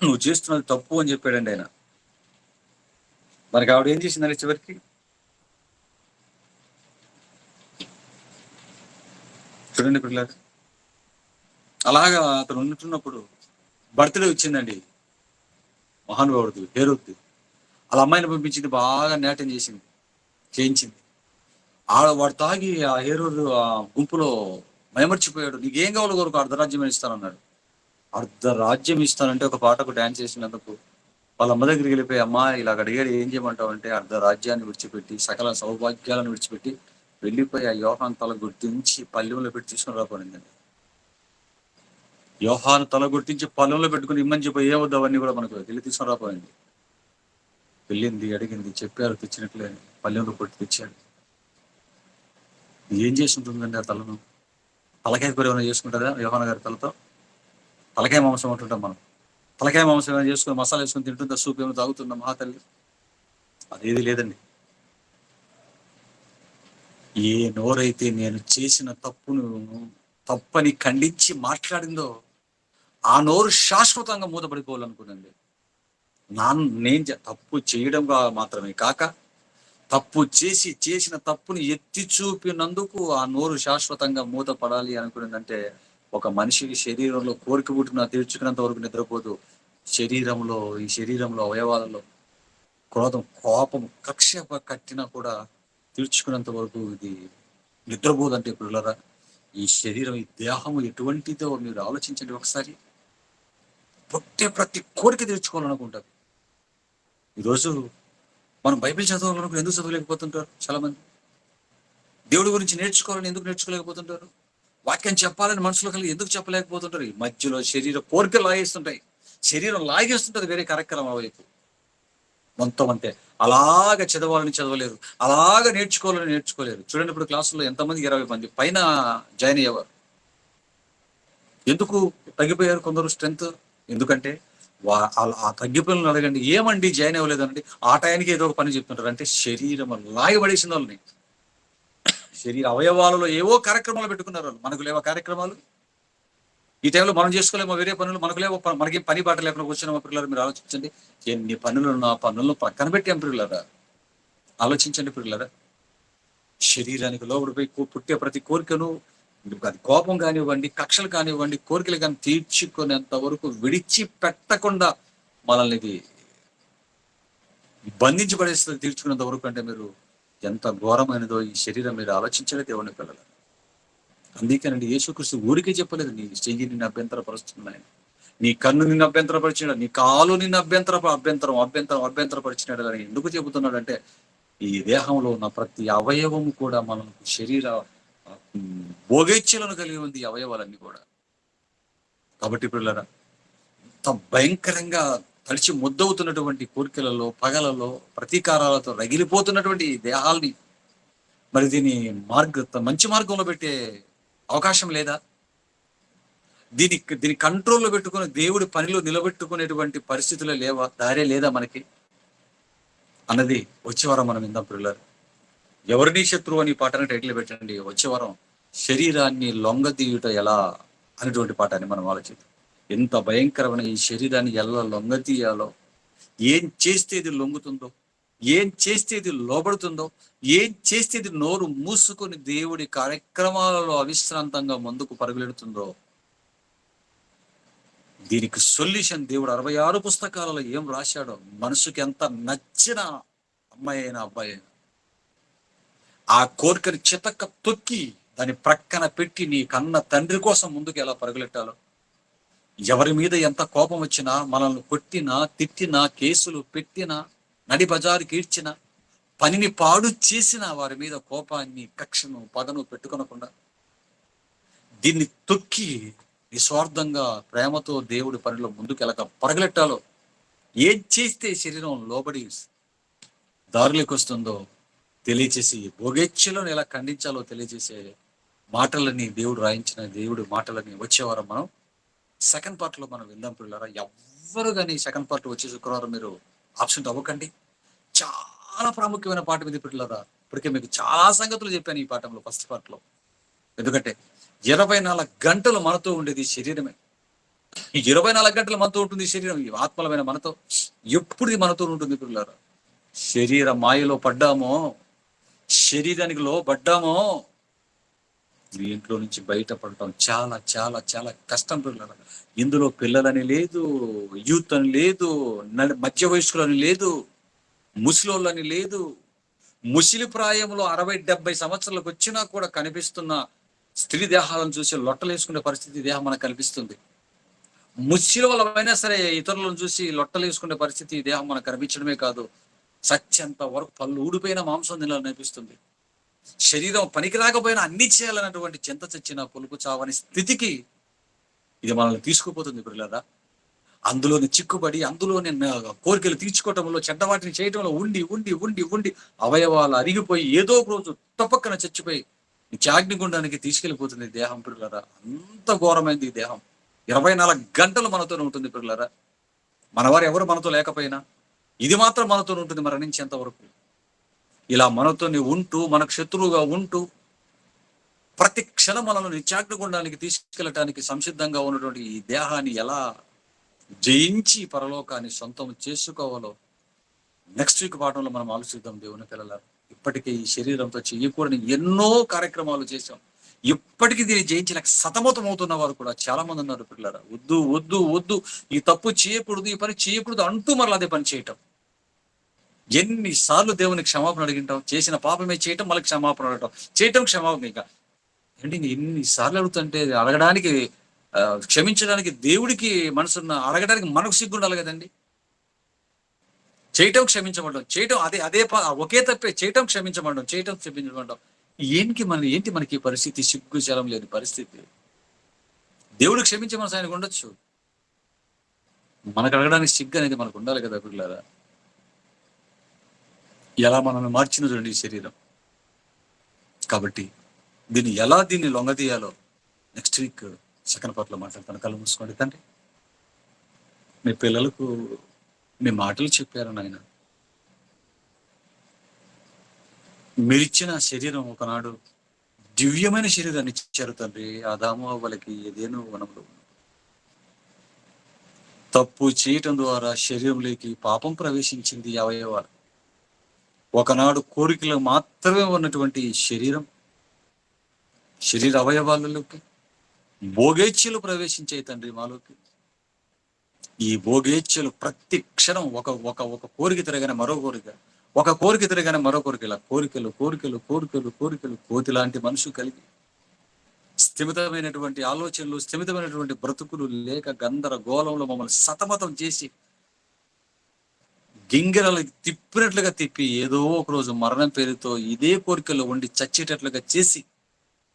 నువ్వు చేస్తున్నది తప్పు అని చెప్పాడండి ఆయన. మనకి ఆవిడ ఏం చేసిందండి చివరికి? చూడండి పిల్లలు, అలాగా అతను ఉంటున్నప్పుడు బర్త్డే వచ్చిందండి మహానుభావుడికి, హేరోద్ది. వాళ్ళ అమ్మాయిని పంపించింది, బాగా నాట్యం చేయించింది. వాడు తాగి ఆ హేరోదు ఆ గుంపులో మైమర్చిపోయాడు. నీకేం కావాలో కోరుకు, అర్ధరాజ్యం ఇస్తానన్నాడు. అర్ధరాజ్యం ఇస్తానంటే ఒక పాటకు డాన్స్ చేసినందుకు వాళ్ళ అమ్మ దగ్గరికి వెళ్ళిపోయి, అమ్మ ఇలాగ అడిగాడు ఏం చేయమంటావు అంటే, అర్ధరాజ్యాన్ని విడిచిపెట్టి సకల సౌభాగ్యాలను విడిచిపెట్టి వెళ్ళిపోయి ఆ యోహాను తల గుర్తించి పల్లెంలో పెట్టి తీసుకుని రాపోయిందండి. యోహాను తల గుర్తించి పల్లెంలో పెట్టుకుని ఇమ్మని చెప్పి ఏమవుద్దు అవన్నీ కూడా మనకు వెళ్ళి తీసుకుని రాపోయింది. వెళ్ళింది, అడిగింది, చెప్పారు, తెచ్చినట్లే పల్లెంలో కొట్టి తెచ్చాడు. ఏం చేసి ఉంటుందండి ఆ తలను? తలకాయ కూర ఏమైనా చేసుకుంటుందా యోహాను గారి తలతో? తలకాయ మాంసం అంటుంటాం మనం. తలకాయ మాంసం ఏమైనా చేసుకుని మసాలా వేసుకుని తింటుందా? సూప్ ఏమైనా తాగుతుందా మహాతల్లి? అదేది లేదండి. ఏ నోరైతే నేను చేసిన తప్పని ఖండించి మాట్లాడిందో ఆ నోరు శాశ్వతంగా మూతపడిపోవాలనుకున్నాండి. నేను తప్పు చేయడం మాత్రమే కాక, తప్పు చేసిన తప్పుని ఎత్తి చూపినందుకు ఆ నోరు శాశ్వతంగా మూతపడాలి అనుకున్నదంటే, ఒక మనిషికి శరీరంలో కోరిక పుట్టిన తీర్చుకున్నంత వరకు నిద్రపోదు. ఈ శరీరంలో అవయవాలలో క్రోధం, కోపం, కక్ష కట్టినా కూడా తీర్చుకున్నంత వరకు ఇది నిద్రపోదంటే పిల్లరా. ఈ శరీరం, ఈ దేహము ఎటువంటిదో మీరు ఆలోచించండి ఒకసారి. పుట్టే ప్రతి కోరిక తీర్చుకోవాలనుకుంటారు. ఈరోజు మనం బైబిల్ చదవాలనుకుని ఎందుకు చదవలేకపోతుంటారు చాలా మంది? దేవుడి గురించి నేర్చుకోవాలని ఎందుకు నేర్చుకోలేకపోతుంటారు? వాక్యం చెప్పాలని మనసులో కలిగి ఎందుకు చెప్పలేకపోతుంటారు? ఈ మధ్యలో శరీర కోరికలు లాగేస్తుంటాయి. శరీరం లాగేస్తుంటది వేరే కార్యక్రమం వైపు. మొత్తం అంతే. అలాగ చదవలేరు, అలాగ నేర్చుకోలేరు. చూడండి, ఇప్పుడు క్లాసుల్లో ఎంతమంది 20 మంది పైన జాయిన్ అయ్యేవారు. ఎందుకు తగ్గిపోయారు కొందరు స్ట్రెంత్? ఎందుకంటే ఆ తగ్గిపోయిన అడగండి, ఏమండి జాయిన్ అవ్వలేదండి? ఆ టయానికి ఏదో ఒక పని చెప్తుంటారు. అంటే శరీరం లాగబడేసిన వాళ్ళని, శరీర అవయవాలలో ఏవో కార్యక్రమాలు పెట్టుకున్నారు వాళ్ళు. మనకు లేవా కార్యక్రమాలు? ఈ టైంలో మనం చేసుకోలేమో వేరే పనులు? మనకు లేవో, మనకి పని బాట లేకుండా కూర్చున్నామా పిల్లలు? మీరు ఆలోచించండి. ఎన్ని పనులు ఉన్న ఆ పనులను పక్కన పెట్టి పిల్లలారా ఆలోచించండి పిల్లలారా. శరీరానికి లోబడిపోయి పుట్టే ప్రతి కోరికను, అది కోపం కానివ్వండి, కక్షలు కానివ్వండి, కోరికలు కానీ తీర్చుకునేంత వరకు విడిచిపెట్టకుండా మనల్ని ఇది బంధించి పడేస్తుంది. తీర్చుకునేంత వరకు అంటే మీరు ఎంత ఘోరమైనదో ఈ శరీరం మీరు ఆలోచించలే దేవుని పిల్లలు. అందుకేనండి యేసుక్రీస్తు ఊరికే చెప్పలేదు, నీ చెయ్యి నిన్ను అభ్యంతరపరుస్తున్నాయని, నీ కన్ను నిన్ను అభ్యంతరపరిచినాడు, నీ కాలు నిన్ను అభ్యంతరపరిచినాడు అని ఎందుకు చెబుతున్నాడంటే, ఈ దేహంలో ఉన్న ప్రతి అవయవము కూడా మనకు శరీర భోగేచ్ఛలను కలిగి ఉంది. ఈ అవయవాలన్నీ కూడా. కాబట్టి పిల్లరా, ఇంత భయంకరంగా తడిచి ముద్దవుతున్నటువంటి కోరికలలో, పగలలో, ప్రతీకారాలతో రగిలిపోతున్నటువంటి ఈ దేహాల్ని మరి దీని మంచి మార్గంలో పెట్టే అవకాశం లేదా? దీని కంట్రోల్లో పెట్టుకుని దేవుడి పనిలో నిలబెట్టుకునేటువంటి పరిస్థితులు లేవా? దారే లేదా మనకి అన్నది వచ్చే వారం మనం విందాం పిల్లలు. ఎవరిని శత్రువు అని పాటని టైటిల్ పెట్టండి. వచ్చే వారం శరీరాన్ని లొంగదీయుట ఎలా అనేటువంటి పాఠాన్ని మనం ఆలోచిద్దాం. ఎంత భయంకరమైన ఈ శరీరాన్ని ఎలా లొంగదీయాలో, ఏం చేస్తే ఇది లొంగుతుందో, ఏం చేస్తే ఇది లోబడుతుందో, ఏం చేస్తే ఇది నోరు మూసుకొని దేవుడి కార్యక్రమాలలో అవిశ్రాంతంగా ముందుకు పరుగులెడుతుందో, దీనికి సొల్యూషన్ దేవుడు 66 పుస్తకాలలో ఏం రాశాడో, మనసుకి ఎంత నచ్చిన అమ్మాయి అయినా అబ్బాయి అయినా ఆ కోరికని చితక్క తొక్కి దాని ప్రక్కన పెట్టి నీ కన్న తండ్రి కోసం ముందుకు ఎలా పరుగులెట్టాలో, ఎవరి మీద ఎంత కోపం వచ్చినా, మనల్ని కొట్టినా, తిట్టినా, కేసులు పెట్టినా, నడి బజారుకి ఈడ్చిన, పనిని పాడు చేసిన వారి మీద కోపాన్ని, కక్షను, పగను పెట్టుకొనకుండా దీన్ని తొక్కి నిస్వార్థంగా ప్రేమతో దేవుడి పనిలో ముందుకు ఎలా పరగలెట్టాలో, ఏం చేస్తే శరీరం లోబడి దారులకు వస్తుందో తెలియచేసి, భోగేచ్ఛలను ఎలా ఖండించాలో తెలియజేసే మాటలని దేవుడు రాయించిన దేవుడి మాటలని వచ్చేవారం మనం సెకండ్ పార్ట్ లో మనం విందాం పిల్లరా. ఎవ్వరు కానీ సెకండ్ పార్ట్ వచ్చే శుక్రవారం మీరు ఆబ్సెంట్ అవ్వకండి. చాలా ప్రాముఖ్యమైన పాట మీద పిల్లరా. ఇప్పటికే మీకు చాలా సంగతులు చెప్పాను ఈ పాఠంలో ఫస్ట్ పార్ట్ లో. ఎందుకంటే 24 గంటలు మనతో ఉండేది శరీరమే. ఈ 24 గంటలు మనతో ఉంటుంది శరీరం. ఈ ఆత్మలమైన మనతో ఎప్పుడు మనతో ఉంటుంది పిల్లరా. శరీర మాయలో పడ్డామో, శరీరానికి లోబడ్డామో, దీంట్లో నుంచి బయటపడటం చాలా చాలా చాలా కష్టం పిల్లలు. ఇందులో పిల్లలని లేదు, యూత్ అని లేదు, మధ్య వయస్కులని లేదు, ముసలోళ్ళని లేదు. ముసిలి ప్రాయంలో 60-70 సంవత్సరాలకు వచ్చినా కూడా కనిపిస్తున్న స్త్రీ దేహాలను చూసి లొట్టలేసుకునే పరిస్థితి దేహం మనకు కనిపిస్తుంది. ముసిలి వాళ్ళమైనా సరే ఇతరులను చూసి లొట్టలేసుకునే పరిస్థితి దేహం మనకు కనిపించడమే కాదు, సత్యంత వరకు పళ్ళు ఊడిపోయిన మాంసం తినాలని అనిపిస్తుంది. శరీరం పనికి రాకపోయినా అన్ని చేయాలన్నటువంటి చింత చచ్చిన పొలుపు చావని స్థితికి ఇది మనల్ని తీసుకుపోతుంది పిల్లరా. అందులోని చిక్కుబడి, అందులోని కోరికలు తీర్చుకోవటంలో, చెడ్డవాటిని చేయటంలో ఉండి ఉండి ఉండి ఉండి అవయవాలు అరిగిపోయి ఏదో ఒక రోజు తప్పక్కన చచ్చిపోయి అగ్నిగుండానికి తీసుకెళ్లిపోతుంది దేహం పిల్లరా. అంత ఘోరమైంది ఈ దేహం. 24 గంటలు మనతోనే ఉంటుంది పిల్లరా. మనవారు ఎవరు మనతో లేకపోయినా ఇది మాత్రం మనతో ఉంటుంది మరణించేంత వరకు. ఇలా మనతోని ఉంటూ, మనకు శత్రువుగా ఉంటూ, ప్రతి క్షణం మనల్ని నిత్యాగ్నిగుండానికి తీసుకెళ్ళటానికి సంసిద్ధంగా ఉన్నటువంటి ఈ దేహాన్ని ఎలా జయించి పరలోకాన్ని సొంతం చేసుకోవాలో నెక్స్ట్ వీక్ పాఠంలో మనం ఆలోచిద్దాం దేవుని పిల్లలారా. ఇప్పటికే ఈ శరీరంతో చేయకూడని ఎన్నో కార్యక్రమాలు చేశాం. ఇప్పటికీ దీన్ని జయించలేక సతమతం అవుతున్న వారు కూడా చాలా మంది ఉన్నారు పిల్లరా. వద్దు వద్దు వద్దు, ఈ తప్పు చేయకూడదు, ఈ పని చేయకూడదు అంటూ మరలా అదే పని చేయటం. ఎన్నిసార్లు దేవుని క్షమాపణ అడిగింటాం, చేసిన పాపమే చేయటం, మళ్ళీ క్షమాపణ అడగటం, చేయటం క్షమాపణ. ఇక ఏంటి ఎన్నిసార్లు అడుగుతుంటే అడగడానికి, క్షమించడానికి దేవుడికి మనసున్న, అడగడానికి మనకు సిగ్గుండాలి కదండి. చేయటం క్షమించమంటాం, చేయటం అదే ఒకే తప్పే, చేయటం క్షమించమంటాం, చేయటం క్షమించమంటాం. ఏంటి మనకి పరిస్థితి, సిగ్గు జలం లేని పరిస్థితి. దేవుడు క్షమించే మనసు ఆయనకు ఉండొచ్చు, మనకు అడగడానికి సిగ్గు అనేది మనకు ఉండాలి కదా పిల్లరా. ఎలా మనల్ని మార్చిన చూడండి ఈ శరీరం. కాబట్టి దీన్ని లొంగదీయాలో నెక్స్ట్ వీక్ సెకండ్ పార్ట్లో మాట్లాడతాను. కళ్ళు మూసుకోండి. తండ్రి, మీ పిల్లలకు మీ మాటలు చెప్పారు నాయన. మీరిచ్చిన శరీరం ఒకనాడు దివ్యమైన శరీరాన్ని ఇచ్చారు తండ్రి. ఆదాము అవ్వలకి ఏదేనో వనంలో తప్పు చేయటం ద్వారా శరీరంలోకి పాపం ప్రవేశించింది. అవయవాలు ఒకనాడు కోరికలు మాత్రమే ఉన్నటువంటి శరీర అవయవాలలోకి భోగేచ్ఛలు ప్రవేశించాయి తండ్రి మాలోకి. ఈ భోగేచ్ఛలు ప్రతి క్షణం ఒక కోరిక తిరగానే మరో కోరిక, ఒక కోరిక తిరగానే మరో కోరిక, ఇలా కోరికలు కోరికలు కోరికలు కోరికలు కోతి లాంటి మనుషు కలిగి స్థిమితమైనటువంటి ఆలోచనలు, స్థిమితమైనటువంటి బ్రతుకులు లేక గందరగోళంలో మమ్మల్ని సతమతం చేసి గింగిరలు తిప్పినట్లుగా తిప్పి ఏదో ఒక రోజు మరణం పేరుతో ఇదే కోరికల్లో ఉండి చచ్చేటట్లుగా చేసి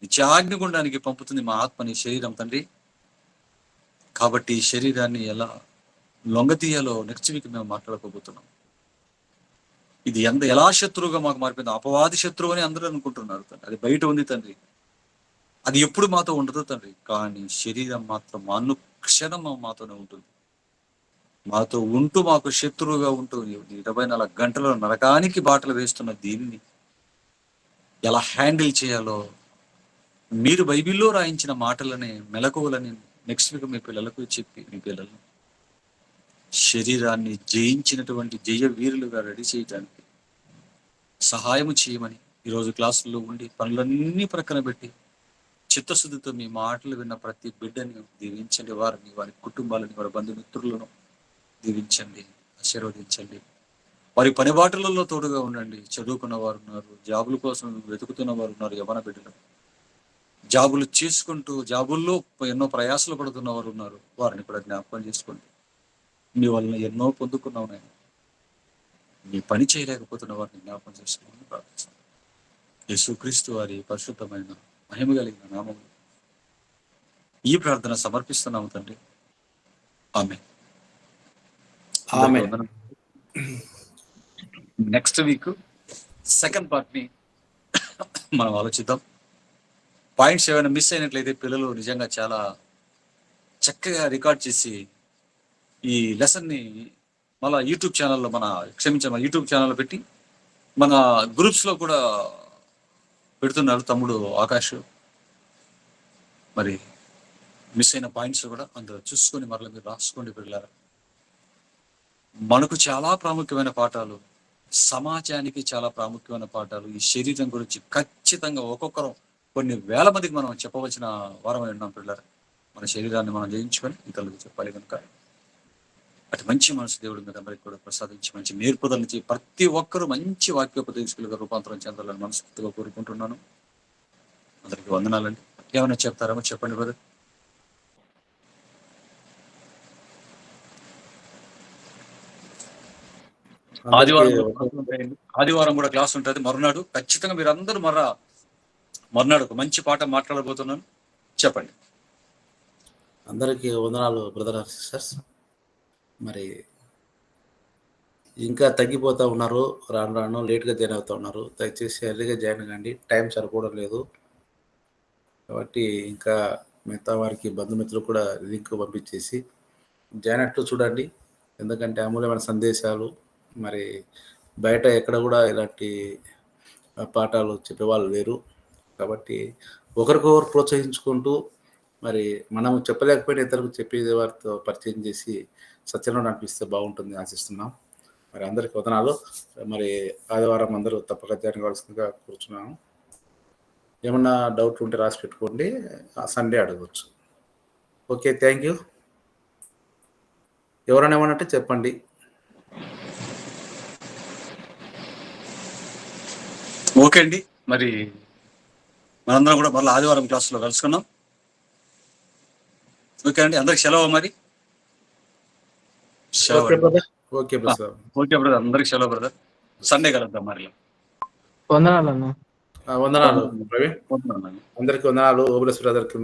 నిత్యాగ్నిగుండానికి పంపుతుంది మా ఆత్మని, శరీరం తండ్రి. కాబట్టి ఈ శరీరాన్ని ఎలా లొంగతీయాలో నెక్స్ట్ వీక్ మేము మాట్లాడుకోబోతున్నాం. ఇది ఎలా శత్రువుగా మాకు మారిపోయింది. అపవాది శత్రువు అని అందరూ అనుకుంటున్నారు తండ్రి. అది బయట ఉంది తండ్రి. అది ఎప్పుడు మాతో ఉండదు తండ్రి. కానీ శరీరం మాత్రం అనుక్షణం మాతోనే ఉంటుంది. మాతో ఉంటూ మాకు శత్రువుగా ఉంటూ 24 గంటలు నరకానికి బాటలు వేస్తున్న దీనిని ఎలా హ్యాండిల్ చేయాలో మీరు బైబిల్లో రాయించిన మాటలని, మెలకువలని నెక్స్ట్ వీక్ మీ పిల్లలకు చెప్పి, మీ పిల్లలను శరీరాన్ని జయించినటువంటి జయ వీరులుగా రెడీ చేయడానికి సహాయము చేయమని ఈరోజు క్లాసుల్లో ఉండి పనులన్నీ ప్రక్కన పెట్టి చిత్తశుద్ధితో మీ మాటలు విన్న ప్రతి బిడ్డని దీవించండి. వారిని, వారి కుటుంబాలని, వారి బంధుమిత్రులను దీవించండి, ఆశీర్వదించండి. వారి పనిబాటులలో తోడుగా ఉండండి. చదువుకున్న వారు ఉన్నారు, జాబుల కోసం వెతుకుతున్న వారు ఉన్నారు, యవ్వన బిడ్డలు జాబులు చేసుకుంటూ జాబుల్లో ఎన్నో ప్రయాసలు పడుతున్న వారు ఉన్నారు. వారిని కూడా జ్ఞాపకం చేసుకోండి. మీ వలన ఎన్నో పొందుకున్నావు నేను. నీ పని చేయలేకపోతున్న వారిని జ్ఞాపకం చేసుకోమని ప్రార్థిస్తాను. యేసుక్రీస్తు వారి పరిశుద్ధమైన మహిమ కలిగిన నామములో ఈ ప్రార్థన సమర్పిస్తున్నాము తండ్రి. ఆమేన్. ఆమేన్. నెక్స్ట్ వీక్ సెకండ్ పార్ట్ ని మనం ఆలోచిద్దాం. పాయింట్స్ ఏమైనా మిస్ అయినట్లయితే పిల్లలు నిజంగా చాలా చక్కగా రికార్డ్ చేసి ఈ లెసన్ ని మళ్ళా యూట్యూబ్ ఛానల్లో మన యూట్యూబ్ ఛానల్లో పెట్టి మన గ్రూప్స్ లో కూడా పెడుతున్నారు తమ్ముడు ఆకాష్. మరి మిస్ అయిన పాయింట్స్ కూడా అందులో చూసుకొని మరలా మీరు రాసుకోండి పిల్లలు. మనకు చాలా ప్రాముఖ్యమైన పాఠాలు, సమాజానికి చాలా ప్రాముఖ్యమైన పాఠాలు. ఈ శరీరం గురించి ఖచ్చితంగా ఒక్కొక్కరం కొన్ని వేల మందికి మనం చెప్పవలసిన వారమై ఉన్నాం పిల్లలు. మన శరీరాన్ని మనం జయించుకొని ఇతరులకు చెప్పాలి కనుక అటు మంచి మనసు దేవుడి మీద అందరికి కూడా ప్రసాదించి మంచి నేర్పుదలని ప్రతి ఒక్కరూ మంచి వాక్యోపదేశకులుగా రూపాంతరం చెందాలని మనస్ఫూర్తిగా కోరుకుంటున్నాను. అందరికి వందనాలండి. ఏమైనా చెప్తారేమో చెప్పండి బ్రదర్. ఆదివారం కూడా క్లాస్ ఉంటుంది. మరునాడు ఖచ్చితంగా మీరు అందరూ మర్నాడు ఒక మంచి పాట మాట్లాడబోతున్నాను. చెప్పండి. అందరికీ వందనాలు బ్రదర్ అండ్ సిస్టర్స్. మరి ఇంకా తగ్గిపోతూ ఉన్నారు, రాను రాను లేట్గా జాయిన్ అవుతూ ఉన్నారు. దయచేసి ఎర్లీగా జాయిన్ కండి, టైం సరిపోవడం లేదు. కాబట్టి ఇంకా మిగతా వారికి బంధుమిత్రులు కూడా లింక్ పంపించేసి జాయిన్ అట్టు చూడండి. ఎందుకంటే అమూల్యమైన సందేశాలు మరి బయట ఎక్కడ కూడా ఇలాంటి పాఠాలు చెప్పేవాళ్ళు లేరు. కాబట్టి ఒకరికొకరు ప్రోత్సహించుకుంటూ మరి మనం చెప్పలేకపోయినా ఇతరులకు చెప్పే వారితో పరిచయం చేసి సత్యంలో నడిపిస్తే బాగుంటుంది ఆశిస్తున్నాం. మరి అందరికి వదనాలు. మరి ఆదివారం అందరూ తప్పక జాయిన్ కావాల్సిందిగా కూర్చున్నాము. ఏమన్నా డౌట్ ఉంటే రాసి పెట్టుకోండి, సండే అడగవచ్చు. Okay, thank you. ఎవరైనా ఏమన్నట్టే చెప్పండి. ఓకే అండి, మరి మనందరం కూడా మళ్ళీ ఆదివారం క్లాసులో కలుసుకున్నాం. ఓకే అండి, అందరికి సెలవు. మరి ఓకే బ్రదర్, అందరికి సెలవు బ్రదర్. సండే కలుద్దాం మరి. వందనాలు అన్న. వందనాలు ప్రవీణ్. అందరికి వందనాలు. ఓబులేశ్వర బ్రదర్కి